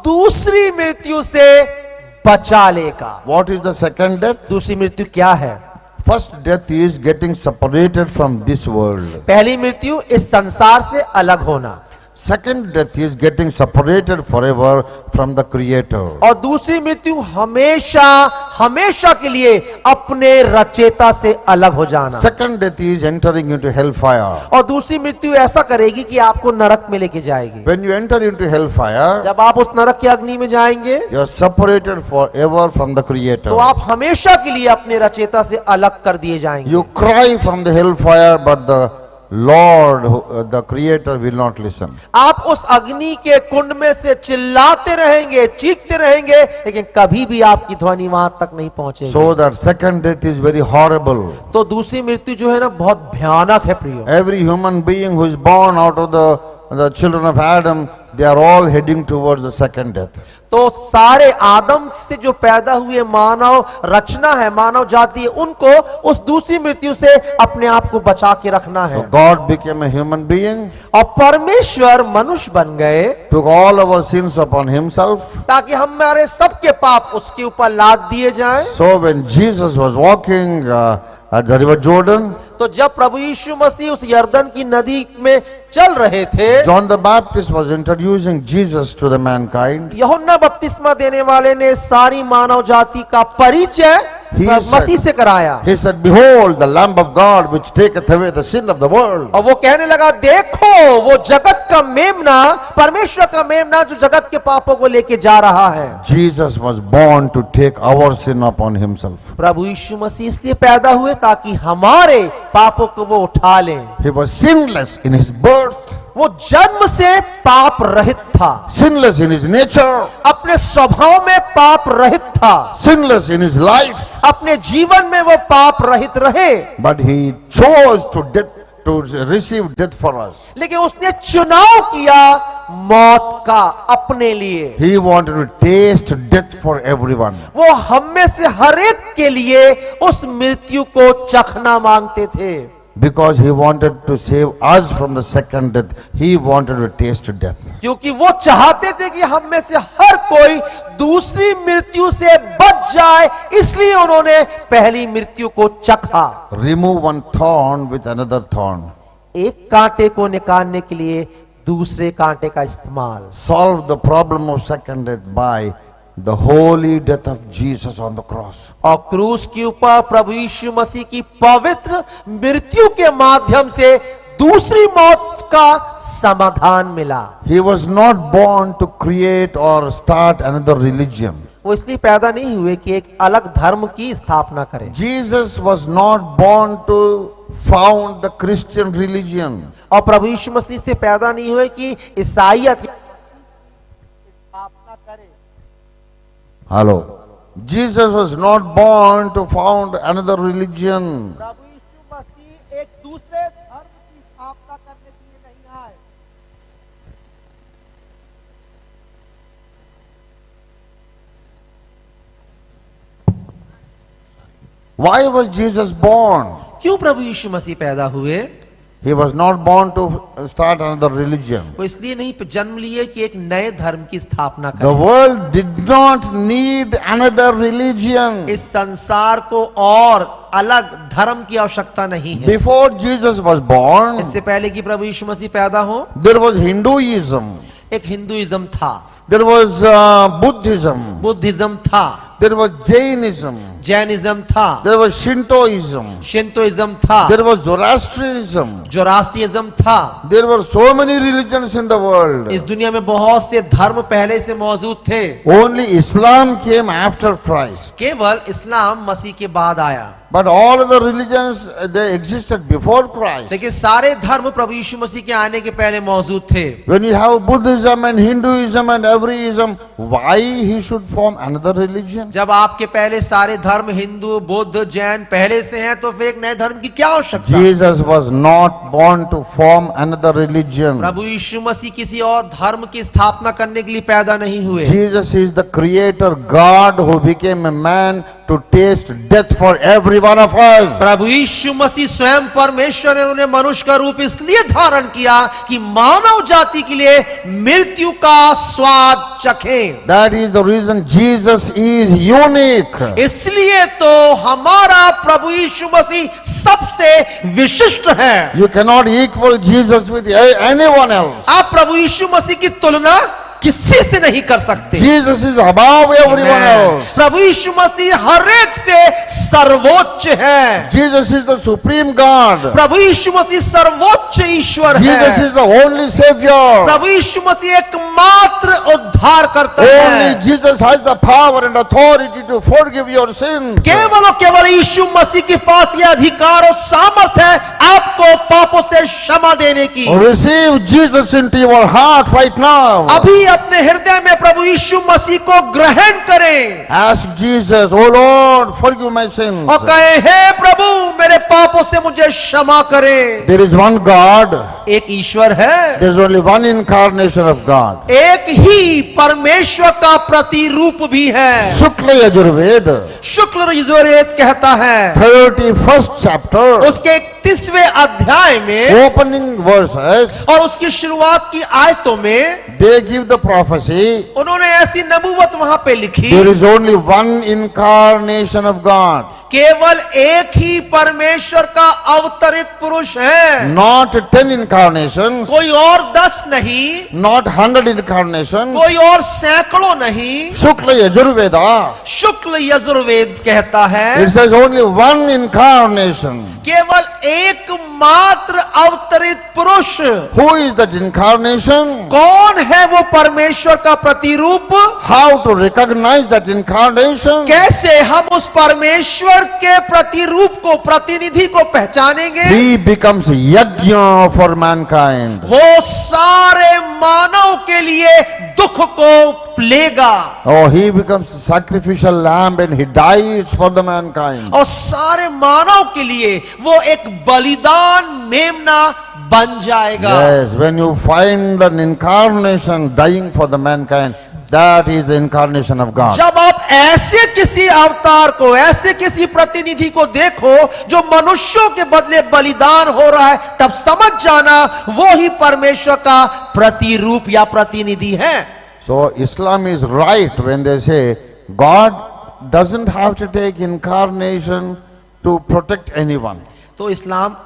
दूसरी मृत्यु से बचा लेगा। What is the second death? दूसरी मृत्यु क्या है? First death is getting separated from this world. पहली मृत्यु इस संसार से अलग होना, Second death is getting separated forever from the Creator. और दूसरी मृत्यु हमेशा हमेशा के लिए अपने रचेता से अलग हो जाना। Second death is entering into hellfire. और दूसरी मृत्यु ऐसा करेगी कि आपको नरक में लेके जाएगी। When you enter into hellfire, जब आप उस नरक की अग्नि में जाएंगे you are separated forever from the Creator. तो आप हमेशा के लिए अपने रचेता से अलग कर दिए जाएंगे। You cry from the hellfire, but the Lord, the Creator, will not listen. आप उस अग्नि के कुंड में से चिल्लाते रहेंगे, चीखते रहेंगे, लेकिन कभी भी आपकी ध्वनि वहां तक नहीं पहुंचेगी। So that second death is very horrible. तो दूसरी मृत्यु जो है ना बहुत भयानक है प्रियो। Every human being who is born out of the children of Adam, they are all heading towards the second death. तो सारे आदम से जो पैदा हुए मानव रचना है, मानव जाति है, उनको उस दूसरी मृत्यु से अपने आप को बचा के रखना है। So God became a human being, और परमेश्वर मनुष्य बन गए, took all our sins upon Himself. ताकि हमारे सबके पाप उसके ऊपर लाद दिए जाएं। So when Jesus was walking at the river Jordan, तो जब प्रभु यीशु मसीह उस यर्दन की नदी में चल रहे थे, John the Baptist was introducing Jesus to the mankind. यूहन्ना बपतिस्मा देने वाले ने सारी मानव जाति का परिचय He मसीह से कराया। He said, "Behold, the Lamb of God which taketh away the sin of the world." और वो कहने लगा, देखो वो जगत का मेमना, परमेश्वर का मेमना जो जगत के पापों को लेके जा रहा है। Jesus was born to take our sin upon Himself. प्रभु यीशु मसीह इसलिए पैदा हुए ताकि हमारे पापों को वो उठा लें। He was sinless in His birth, वो जन्म से पाप रहित था, sinless in His nature, अपने स्वभाव में पाप रहित था, sinless in His life, अपने जीवन में वो पाप रहित रहे। but He chose to to receive death for us. लेकिन उसने चुनाव किया मौत का अपने लिए। He wanted to taste death for everyone. वो हम में से हर एक के लिए उस मृत्यु को चखना मांगते थे। Because he wanted to save us from the second death. He wanted to taste death. क्योंकि वो चाहते थे कि हम में से हर कोई दूसरी मृत्यु से बच जाए, इसलिए उन्होंने पहली मृत्यु को चखा। Remove one thorn with another thorn. एक कांटे को निकालने के लिए दूसरे कांटे का इस्तेमाल। Solve the problem of second death by the holy death of Jesus on the cross. और क्रूस के ऊपर प्रभु यीशु मसीह की पवित्र मृत्यु के माध्यम से दूसरी मौत का समाधान मिला। He was not born to create or start another religion. वो इसलिए पैदा नहीं हुए कि एक अलग धर्म की स्थापना करें। Jesus was not born to found the Christian religion. और प्रभु यीशु मसीह से पैदा नहीं हुए कि ईसाईयत स्थापना करें। Hello. Jesus was not born to found another religion. प्रभु यीशु मसीह एक दूसरे धर्म की स्थापना करने के लिए नहीं आए। Why was Jesus born? क्यों प्रभु यीशु मसीह पैदा हुए? He was not born to start another religion. वो इसलिए नहीं जन्म लिए कि एक नए धर्म की स्थापना The करें। world did not need another religion. इस संसार को और अलग धर्म की आवश्यकता नहीं है। Before Jesus was born, इससे पहले कि प्रभु यीशु मसीह पैदा हो, there was Hinduism, एक हिंदुइज्म था, there was Buddhism, बुद्धिज्म था, there was Jainism, जैनिज्म था, there was Shintoism, शिंतोइज्म था, there was Zoroastrianism. जोरास्ट्रियज्म था। There were so many religions in the world. इस दुनिया में बहुत से धर्म पहले से मौजूद थे। Only Islam came after Christ. केवल इस्लाम मसीह के बाद आया। But all other religions, they existed before Christ. लेकिन सारे धर्म प्रभु यीशु मसीह के आने के पहले मौजूद थे। When you have Buddhism and Hinduism and every ism, why he should form another religion? जब आपके पहले सारे धर्म हिंदू बौद्ध जैन पहले से हैं, तो फिर एक नए धर्म की क्या आवश्यकता? Jesus was not born to form another religion. प्रभु यीशु मसीह किसी और धर्म की स्थापना करने के लिए पैदा नहीं हुए। Jesus is the creator God who became a man to taste death for every one of us. प्रभु यीशु मसीह स्वयं परमेश्वर ने उन्हें मनुष्य का रूप इसलिए धारण किया कि मानव जाति के लिए मृत्यु का स्वाद चखें। That is the reason Jesus is unique. इसलिए तो हमारा प्रभु यीशु मसीह सबसे विशिष्ट है। You cannot equal Jesus with anyone else. आप प्रभु यीशु मसीह की तुलना किसी से नहीं कर सकते। Jesus is above everyone else. प्रभु यीशु मसीह हर एक से सर्वोच्च है। Jesus is the supreme God. प्रभु यीशु मसीह सर्वोच्च ईश्वर है। Jesus is the only Savior. प्रभु यीशु मसीह एकमात्र उद्धार करता Only है। Jesus has the power and authority to forgive your sins. केवल और केवल यीशु मसीह के पास यह अधिकार और सामर्थ है आपको पापों से क्षमा देने की। Receive Jesus into your heart right now. अभी अपने हृदय में प्रभु यीशु मसीह को ग्रहण करें। Ask Jesus, oh Lord, forgive my sins. और कहे, हे प्रभु मेरे पापों से मुझे क्षमा करें। There is one God. एक ईश्वर है, There is only one incarnation of God. एक ही परमेश्वर का प्रतिरूप भी है। Shukla Yajurved, शुक्ल यजुर्वेद कहता है 31st chapter, उसके 31वें अध्याय में opening verses, और उसकी शुरुआत की आयतों में they give the prophecy. उन्होंने ऐसी नबूवत वहां पे लिखी, There is only one incarnation of God. केवल एक ही परमेश्वर का अवतरित पुरुष है। Not 10 incarnations, कोई और 10 नहीं, not 100 incarnations. कोई और सैकड़ों नहीं। Shukla Yajurveda, शुक्ल यजुर्वेद कहता है it says only one incarnation. केवल एकमात्र अवतरित पुरुष। Who is that incarnation? कौन है वो परमेश्वर का प्रतिरूप? How to recognize that incarnation? कैसे हम उस परमेश्वर के प्रतिरूप को, प्रतिनिधि को पहचानेंगे? He becomes yajna for mankind. वो सारे मानव के लिए दुख को लेगा Oh, he becomes a sacrificial lamb and he dies for the mankind. और सारे मानव के लिए वो एक बलिदान मेमना बन जाएगा। Yes, when you find an incarnation dying for the mankind, that is the incarnation of God. जब आप ऐसे किसी अवतार को, ऐसे किसी प्रतिनिधि को देखो जो मनुष्यों के बदले बलिदान हो रहा है, तब समझ जाना वो ही परमेश्वर का प्रतिरूप या प्रतिनिधि है। So Islam is right when they say God doesn't have to take incarnation to protect anyone. तो इस्लाम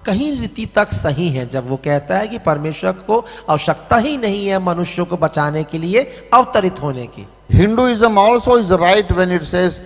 कहीं रीति तक सही है जब वो कहता है कि परमेश्वर को आवश्यकता ही नहीं है मनुष्यों को बचाने के लिए अवतरित होने की। Hinduism also is right when it says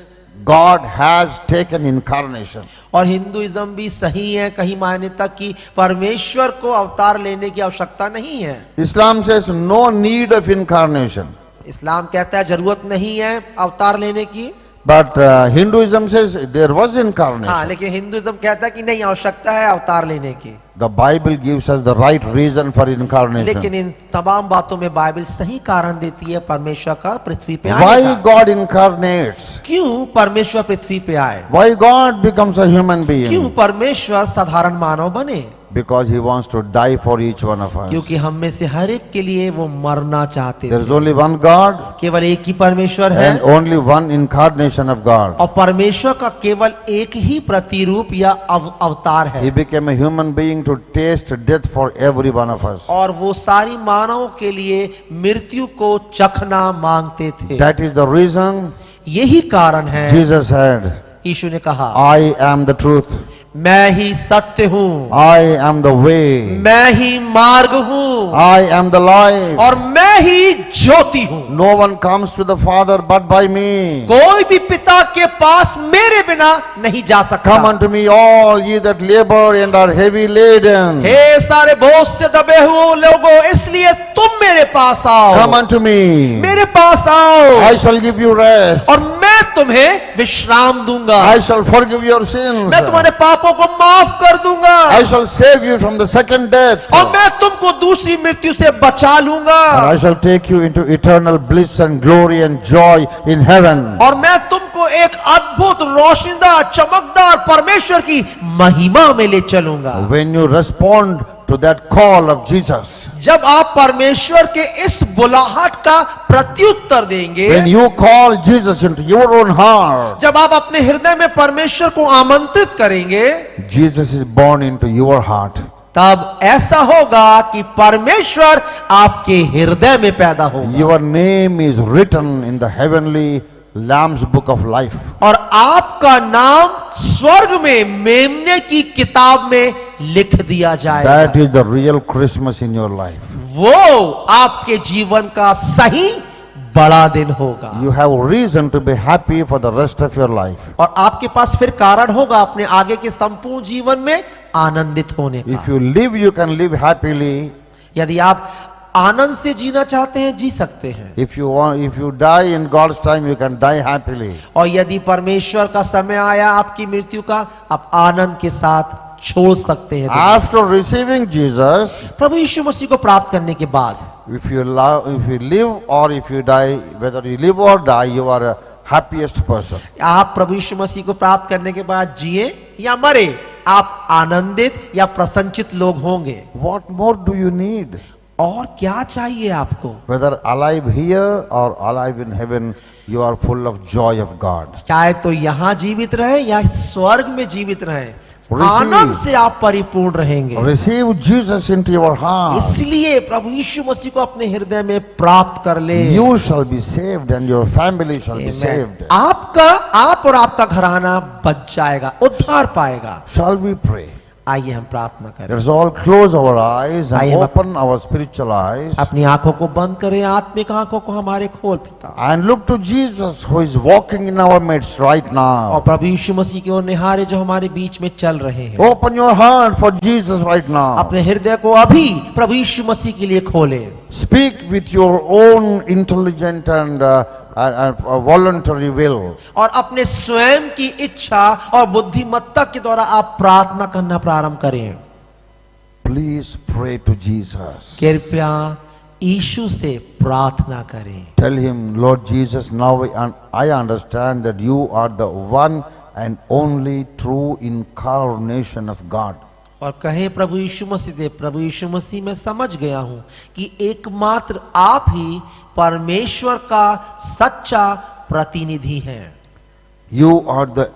God has taken incarnation. और हिंदुइज्म भी सही है कहीं मायने तक कि परमेश्वर को अवतार लेने की आवश्यकता नहीं है। Islam says no need of incarnation. इस्लाम कहता है जरूरत नहीं है अवतार लेने की। But Hinduism says there was हाँ, incarnation. लेकिन हिंदुइज्म कहता है कि नहीं आवश्यकता है अवतार लेने की। The Bible gives us the right reason for incarnation. लेकिन इन तमाम बातों में बाइबल सही कारण देती है परमेश्वर का पृथ्वी पे आने Why का। God incarnates? क्यों परमेश्वर पृथ्वी पे आए? Why God becomes a human क्यों being? परमेश्वर साधारण मानव बने? Because he wants to die for each one of us. क्योंकि हम में से हर एक के लिए वो मरना चाहते There थे। is only one God केवल एक ही परमेश्वर है and only one incarnation of God. और परमेश्वर का केवल एक ही प्रतिरूप या अवतार है। He became a human being to taste death for every one of us. और वो सारी मानव के लिए मृत्यु को चखना मांगते थे। That is the reason यही कारण है Jesus said, यीशु ने कहा I am the truth. मैं ही सत्य हूँ, I am the way. मैं ही मार्ग हूँ I am the life. और मैं ही ज्योति हूँ। No one comes to the Father but by me. कोई भी पिता के पास मेरे बिना नहीं जा सकता। Come unto me all ye that labor and are heavy laden. हे सारे बोझ से दबे हुए लोगों, इसलिए तुम मेरे पास आओ। Come unto me. मेरे पास आओ I shall give you rest. और मैं तुम्हें विश्राम दूंगा। I shall forgive your sins. मैं तुम्हारे पापों को माफ कर दूंगा I shall save you from the second death. और मैं तुमको दूसरी मृत्यु से बचा लूंगा And I shall take you into eternal bliss and glory and joy in heaven. और मैं तुमको एक अद्भुत रोशनीदार चमकदार परमेश्वर की महिमा में ले चलूंगा। When you respond to that call of Jesus, जब आप परमेश्वर के इस बुलाहट का प्रत्युत्तर देंगे, when you call Jesus into your own heart, जब आप अपने हृदय में परमेश्वर को आमंत्रित करेंगे, Jesus is born into your heart. तब ऐसा होगा कि परमेश्वर आपके हृदय में पैदा होगा Your name is written in the heavenly Lamb's book of life. और आपका नाम स्वर्ग में मेमने की किताब में लिख दिया जाएगा। That is the real Christmas in your life. वो आपके जीवन का सही बड़ा दिन होगा You have reason to be happy for the rest of your life. और आपके पास फिर कारण होगा अपने आगे के संपूर्ण जीवन में आनंदित होने का। If you live, you can live happily. यदि आप आनंद से जीना चाहते हैं, जी सकते हैं। If you die in God's time, you can die happily. और यदि परमेश्वर का समय आया आपकी मृत्यु का, आप आनंद के साथ छोड़ सकते हैं। After receiving Jesus, प्रभु यीशु मसीह को प्राप्त करने के बाद if you live or if you die, whether you live or die, you are a happiest person. आप प्रभु यीशु मसीह को प्राप्त करने के बाद जिए या मरे, आप आनंदित या प्रसन्नचित लोग होंगे। What more do you need? और क्या चाहिए आपको? Whether alive here or alive in heaven, you are full of joy of God. चाहे तो यहाँ जीवित रहे या स्वर्ग में जीवित रहे, Receive. आनंद से आप परिपूर्ण रहेंगे। Receive Jesus into your heart. इसलिए प्रभु यीशु मसीह को अपने हृदय में प्राप्त कर ले। You shall be saved and your family shall be saved. आप और आपका घराना बच जाएगा, उद्धार पाएगा। Shall we pray? आइए हम प्रार्थना करें। Let's all close our eyes and आइए हम open our spiritual eyes अपनी आंखों को बंद करें, आत्मिक आंखों को हमारे खोल पिता, and look to Jesus who is walking in our midst right और now. प्रभु यीशु मसीह की ओर निहारे जो हमारे बीच में चल रहे हैं। Open your heart for Jesus right now. अपने हृदय को अभी प्रभु यीशु मसीह के लिए खोले। Speak with your own intelligent and voluntary will. और अपने स्वयं की इच्छा और बुद्धिमत्ता के द्वारा आप प्रार्थना करना प्रारंभ करें। Please pray to Jesus. कृपया यीशु से प्रार्थना करें। Tell him, Lord Jesus, now I understand that you are the one and only true incarnation of God. और कहे प्रभु यीशु मसीह से, प्रभु यीशु मसीह मैं समझ गया हूं कि एकमात्र आप ही परमेश्वर का सच्चा प्रतिनिधि हैं। You are the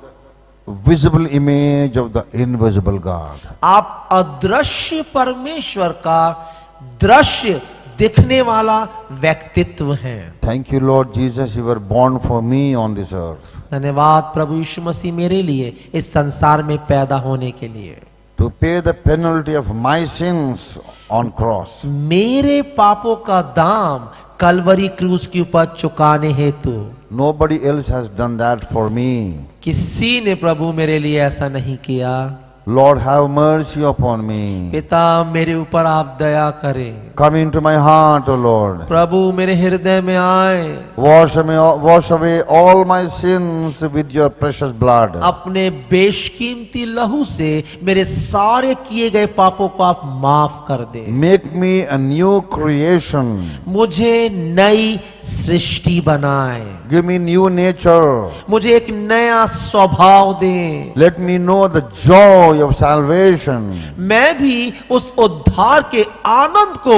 visible image of the invisible God. आप अदृश्य परमेश्वर का दृश्य दिखने वाला व्यक्तित्व हैं। Thank you, Lord Jesus, you were born for me on this earth. धन्यवाद प्रभु यीशु मसीह मेरे लिए इस संसार में पैदा होने के लिए, To pay the penalty of my sins on cross. मेरे पापों का दाम कलवरी क्रूस के ऊपर चुकाने हेतु। Nobody else has done that for me. किसी ने प्रभु मेरे लिए ऐसा नहीं किया। Lord, have mercy upon me. पिता मेरे ऊपर आप दया करें। Come into my heart, O Lord. प्रभु मेरे हृदय में आए। Wash away all my sins with your precious blood. अपने बेशकीमती लहू से मेरे सारे किए गए पापों को आप माफ कर दे। Make me a new creation. मुझे नई सृष्टि बनाए। Give me new nature. मुझे एक नया स्वभाव दे। Let me know the joy of salvation. मैं भी उस उद्धार के आनंद को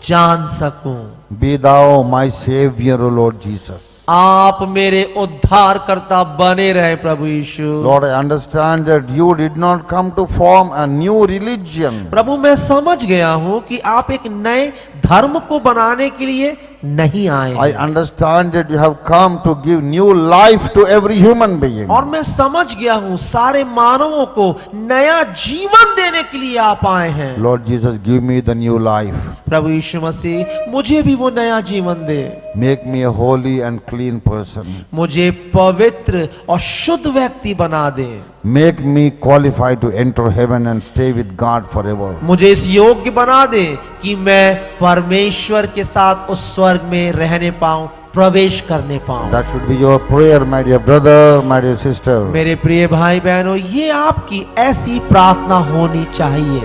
जान सकूं। Be thou my savior, O Lord Jesus. आप मेरे उद्धार करता बने रहे प्रभु यीशु। Lord, I understand that you did not come to form a new religion. प्रभु मैं समझ गया हूं कि आप एक नए धर्म को बनाने के लिए नहीं आए। I understand that you have come to give new life to every human being. और मैं समझ गया हूं सारे मानवों को नया जीवन देने के लिए आप आए हैं। Lord Jesus, give me the new life. प्रभु यीशु मसीह मुझे भी वो नया जीवन दे। Make me a holy and clean person. मुझे पवित्र और शुद्ध व्यक्ति बना दे। Make me qualified to enter heaven and stay with God forever. मुझे इस योग्य बना दे कि मैं परमेश्वर के साथ उस स्वर्ग में रहने पाऊं, प्रवेश करने पाऊं। That should be your prayer, my dear brother, my dear sister. मेरे प्रिय भाई बहनों, ये आपकी ऐसी प्रार्थना होनी चाहिए।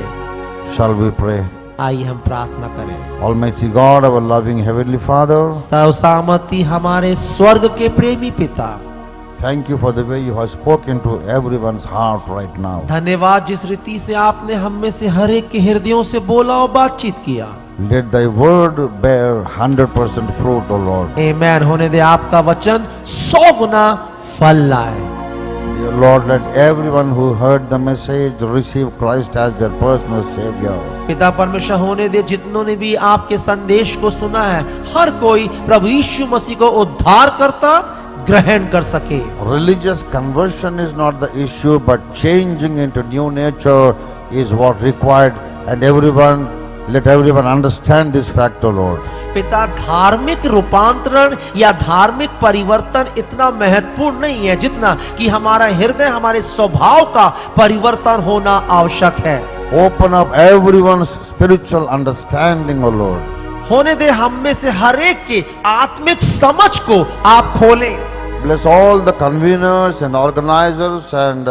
Shall we pray? आइए हम प्रार्थना करें। Almighty God, our loving Heavenly Father, सर्वसामर्थी हमारे स्वर्ग के प्रेमी पिता, thank you for the way you have spoken to everyone's heart right now. धन्यवाद जिस रीति से आपने हम में से हर एक के हृदयों से बोला और बातचीत किया। Let thy word bear 100% fruit, O Lord. आमेन। होने दे आपका वचन 100 गुना फल लाए। Dear Lord, let everyone who heard the message receive Christ as their personal Savior. पिता परमेश्वर, होने दे जितनों ने भी आपके संदेश को सुना है, हर कोई प्रभु यीशु मसीह को उद्धार करता ग्रहण कर सके। Religious conversion is not the issue, but changing into new nature is what required, and let everyone understand this fact, O Lord. पिता, धार्मिक रूपांतरण या धार्मिक परिवर्तन इतना महत्वपूर्ण नहीं है जितना कि हमारा हृदय, हमारे स्वभाव का परिवर्तन होना आवश्यक है। Open up everyone's spiritual understanding, O Lord. होने दे हम में से हर एक के आत्मिक समझ को आप खोलें। Bless all the conveners and organizers and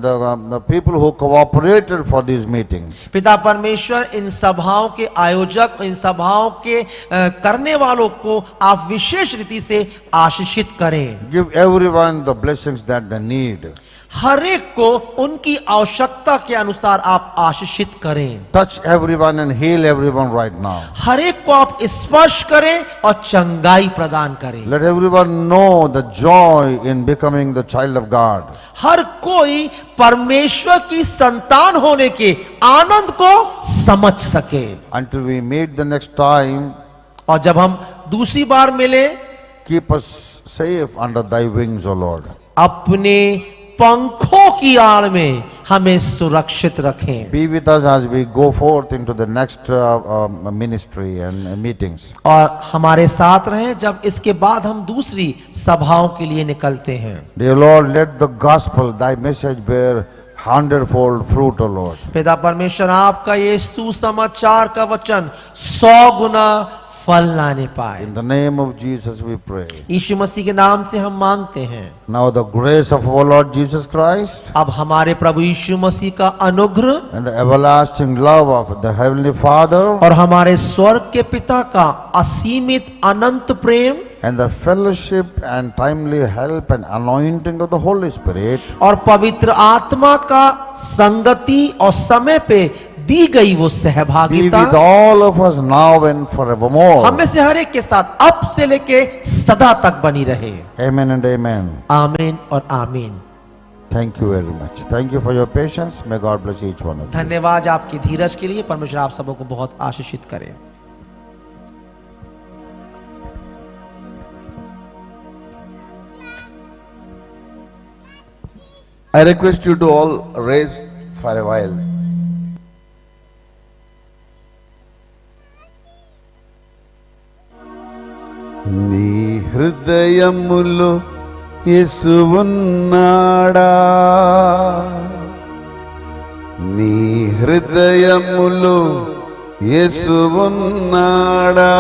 the people who cooperated for these meetings. पिता परमेश्वर, इन सभाओं के आयोजक, इन सभाओं के करने वालों को आप विशेष रीति से आशीषित करें। Give everyone the blessings that they need. हर एक को उनकी आवश्यकता के अनुसार आप आशीषित करें। Touch everyone and heal everyone right now. हर एक को आप स्पर्श करें और चंगाई प्रदान करें। Let everyone know the joy in becoming the child of God. हर कोई परमेश्वर की संतान होने के आनंद को समझ सके। Until we meet the next time, और जब हम दूसरी बार मिले, keep us safe under thy wings, O Lord. अपने पंखों की आड़ में हमें सुरक्षित रखें। Be with us as we go forth into the next ministry and meetings. और हमारे साथ रहें जब इसके बाद हम दूसरी सभाओं के लिए निकलते हैं। Dear Lord, let the gospel, thy message bear 100-fold fruit, O Lord. पिता परमेश्वर, आपका ये सुसमाचार का वचन 100 गुना फल लाने पाए। In the name of Jesus we pray. यीशु मसीह के नाम से हम मांगते हैं। Now the grace of our Lord Jesus Christ अब हमारे प्रभु यीशु मसीह का अनुग्रह and the everlasting love of the Heavenly Father और हमारे स्वर्ग के पिता का असीमित अनंत प्रेम and the fellowship and timely help and anointing of the Holy Spirit और पवित्र आत्मा का संगति और समय पे दी गई वो be सहभागिता with all of us now and forevermore. हम में से हर एक के साथ अब से लेके सदा तक बनी रहे। Amen and amen. आमीन और आमीन। Thank you very much. Thank you for your patience. May God bless each one of you. धन्यवाद आपकी धीरज के लिए। परमेश्वर आप सबों को बहुत आशीषित करे। I request you to all raise for a while. నీ హృదయములో యేసు ఉన్నాడా? నీ హృదయములో యేసు ఉన్నాడా?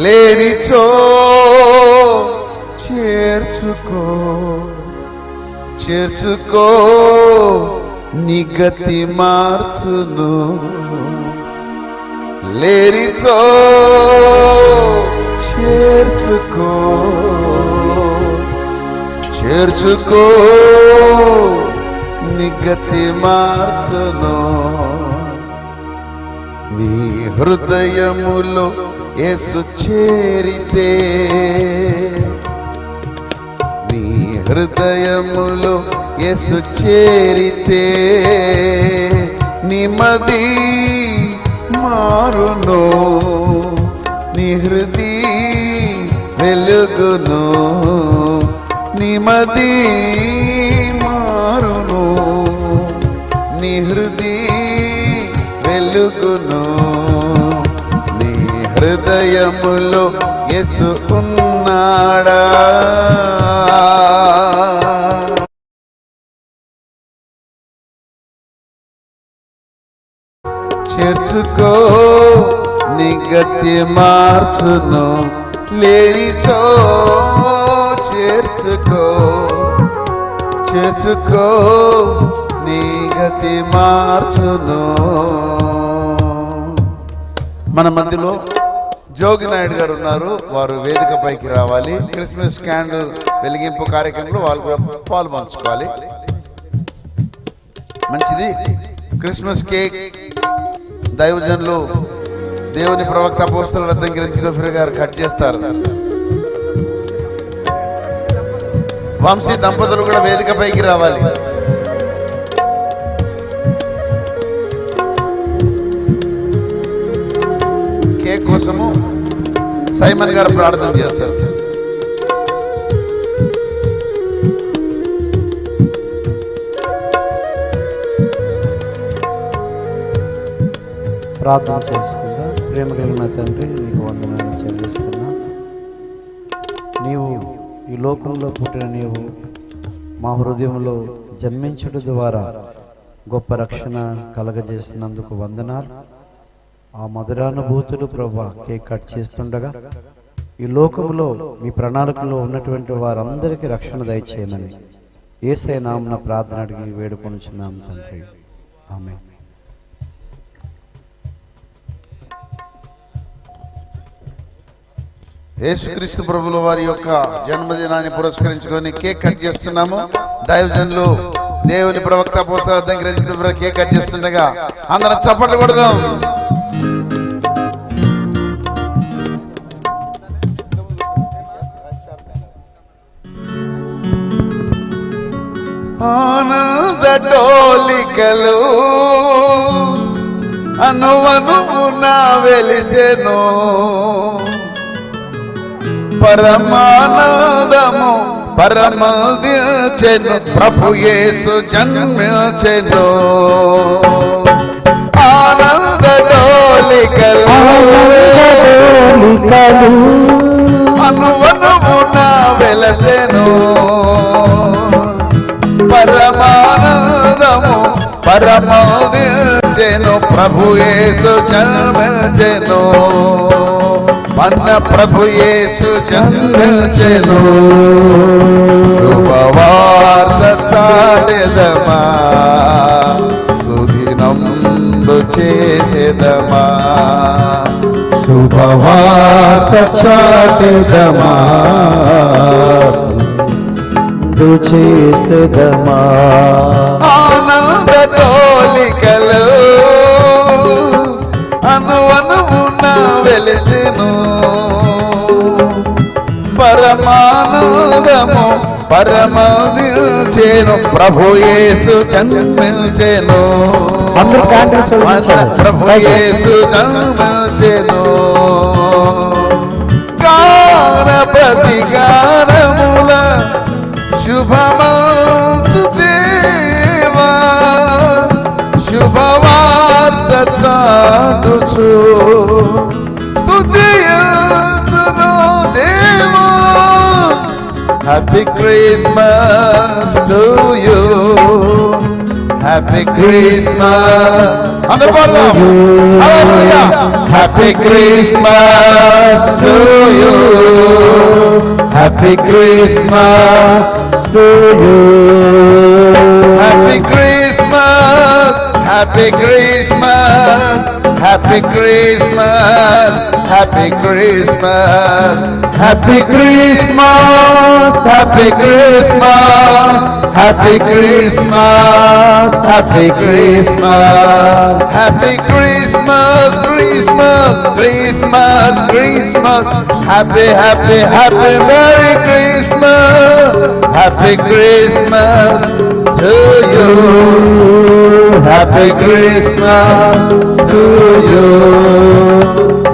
లేనిచో చేర్చుకో చేర్చుకో నీ గతి మార్చును. లేనిచో చేర్చుకో చేర్చుకో నీ గతి మార్చును. నీ హృదయములో యేసు చేరితే నీ హృదయములో యేసు చేరితే నిమది మారును, నీ హృది వెలుగును. నిమది మారును, నీ హృది వెలుగును. నీ హృదయములో యేసు ఉన్నాడా? చేర్చుకో నీ గతి మార్చును. లేనిచో చేర్చుకో చేర్చుకో నీ గతి మార్చును. మన మధ్యలో జోగి నాయుడు గారు ఉన్నారు, వారు వేదిక పైకి రావాలి. క్రిస్మస్ క్యాండిల్ వెలిగింపు కార్యక్రమంలో వాళ్ళు కూడా పాలు పంచుకోవాలి. మంచిది. క్రిస్మస్ కేక్ దైవజనులు దేవుని ప్రవక్త అపోస్తలుల దగ్గర నుంచి దఫిర్ గారు కట్ చేస్తారు. వంశీ దంపతులు కూడా వేదిక పైకి రావాలి. కేక్ కోసము సైమన్ గారు ప్రార్థన చేస్తారు. ప్రార్థన చేసుకుందా. ప్రేమ కలిగిన తండ్రి, నీకు వందనాలు చెల్లిస్తున్నా. నీవు ఈ లోకంలో పుట్టిన నీవు మా హృదయంలో జన్మించడం ద్వారా గొప్ప రక్షణ కలగజేసినందుకు వందనాలు. ఆ మధురానుభూతులు ప్రభా కేక్ కట్ చేస్తుండగా ఈ లోకంలో మీ ప్రణాళికలో ఉన్నటువంటి వారందరికీ రక్షణ దయచేయమని యేసయ్య నామమున ప్రార్థన అడిగి వేడుకొనుచున్నాం తండ్రి. ఆమేన్. యేసుక్రీస్తు ప్రభుల వారి యొక్క జన్మదినాన్ని పురస్కరించుకొని కేక్ కట్ చేస్తున్నాము. దైవజనులు దేవుని ప్రవక్త అపోస్తలుల దగ్గర నుంచి కేక్ కట్ చేస్తుండగా అందరం చప్పట్లు కొడదాం. ఆనంద డోలికలు అనువనువున వెలిసెను, పరమానందము పరమదించెను, ప్రభు యేసు జన్మించెను. ఆనంద డోలికలు అనువనువున వెలసెను, పరమానందము పరమదించెను, జన్మించెను ప్రభు యేసు జన్మించెను మన ప్రభు యేసు జన్మించెను శుభవార్త చాటెదమా సుదినందు చేసెదమా శుభవార్త చాటెదమా చేసెదమా ఆనంద టోలికలు అనువనువున వెలిసెను పరమానందము పరమదించెను ప్రభు యేసు జన్మించెను అందరూ క్యాండిల్స్ వెలిగించాలి. ప్రభు యేసు జన్మించెను గాన ప్రతిగానముల శుభమంచు దేవా శుభవార్త చాటుచు స్తుతియందును దేవా happy Christmas to you happy Christmas అందరూ పాడదాం హల్లెలూయా happy Christmas to you happy Christmas to you happy Christmas happy Christmas happy Christmas happy Christmas happy Christmas happy Christmas happy Christmas happy Christmas happy Christmas Christmas Christmas Christmas happy happy happy merry Christmas happy Christmas to you happy Christmas to you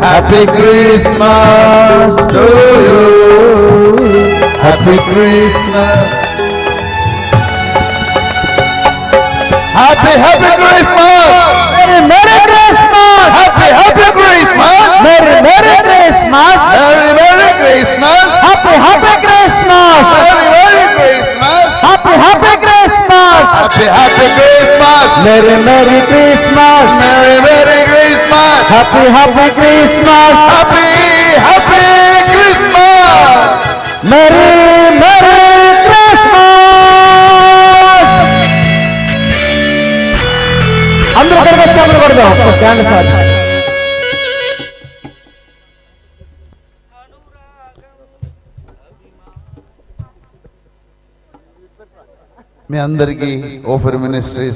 happy Christmas to you happy Christmas happy happy Christmas merry Christmas happy happy Christmas merry Christmas merry merry Christmas happy Christmas merry merry Christmas happy Christmas happy happy Christmas merry Christmas merry merry Christmas happy Christmas happy happy Christmas merry Christmas అందరూ కలిసి చప్పట్లు కొడదాం ఒకసారి candles sir మీ అందరికీ woofer ministries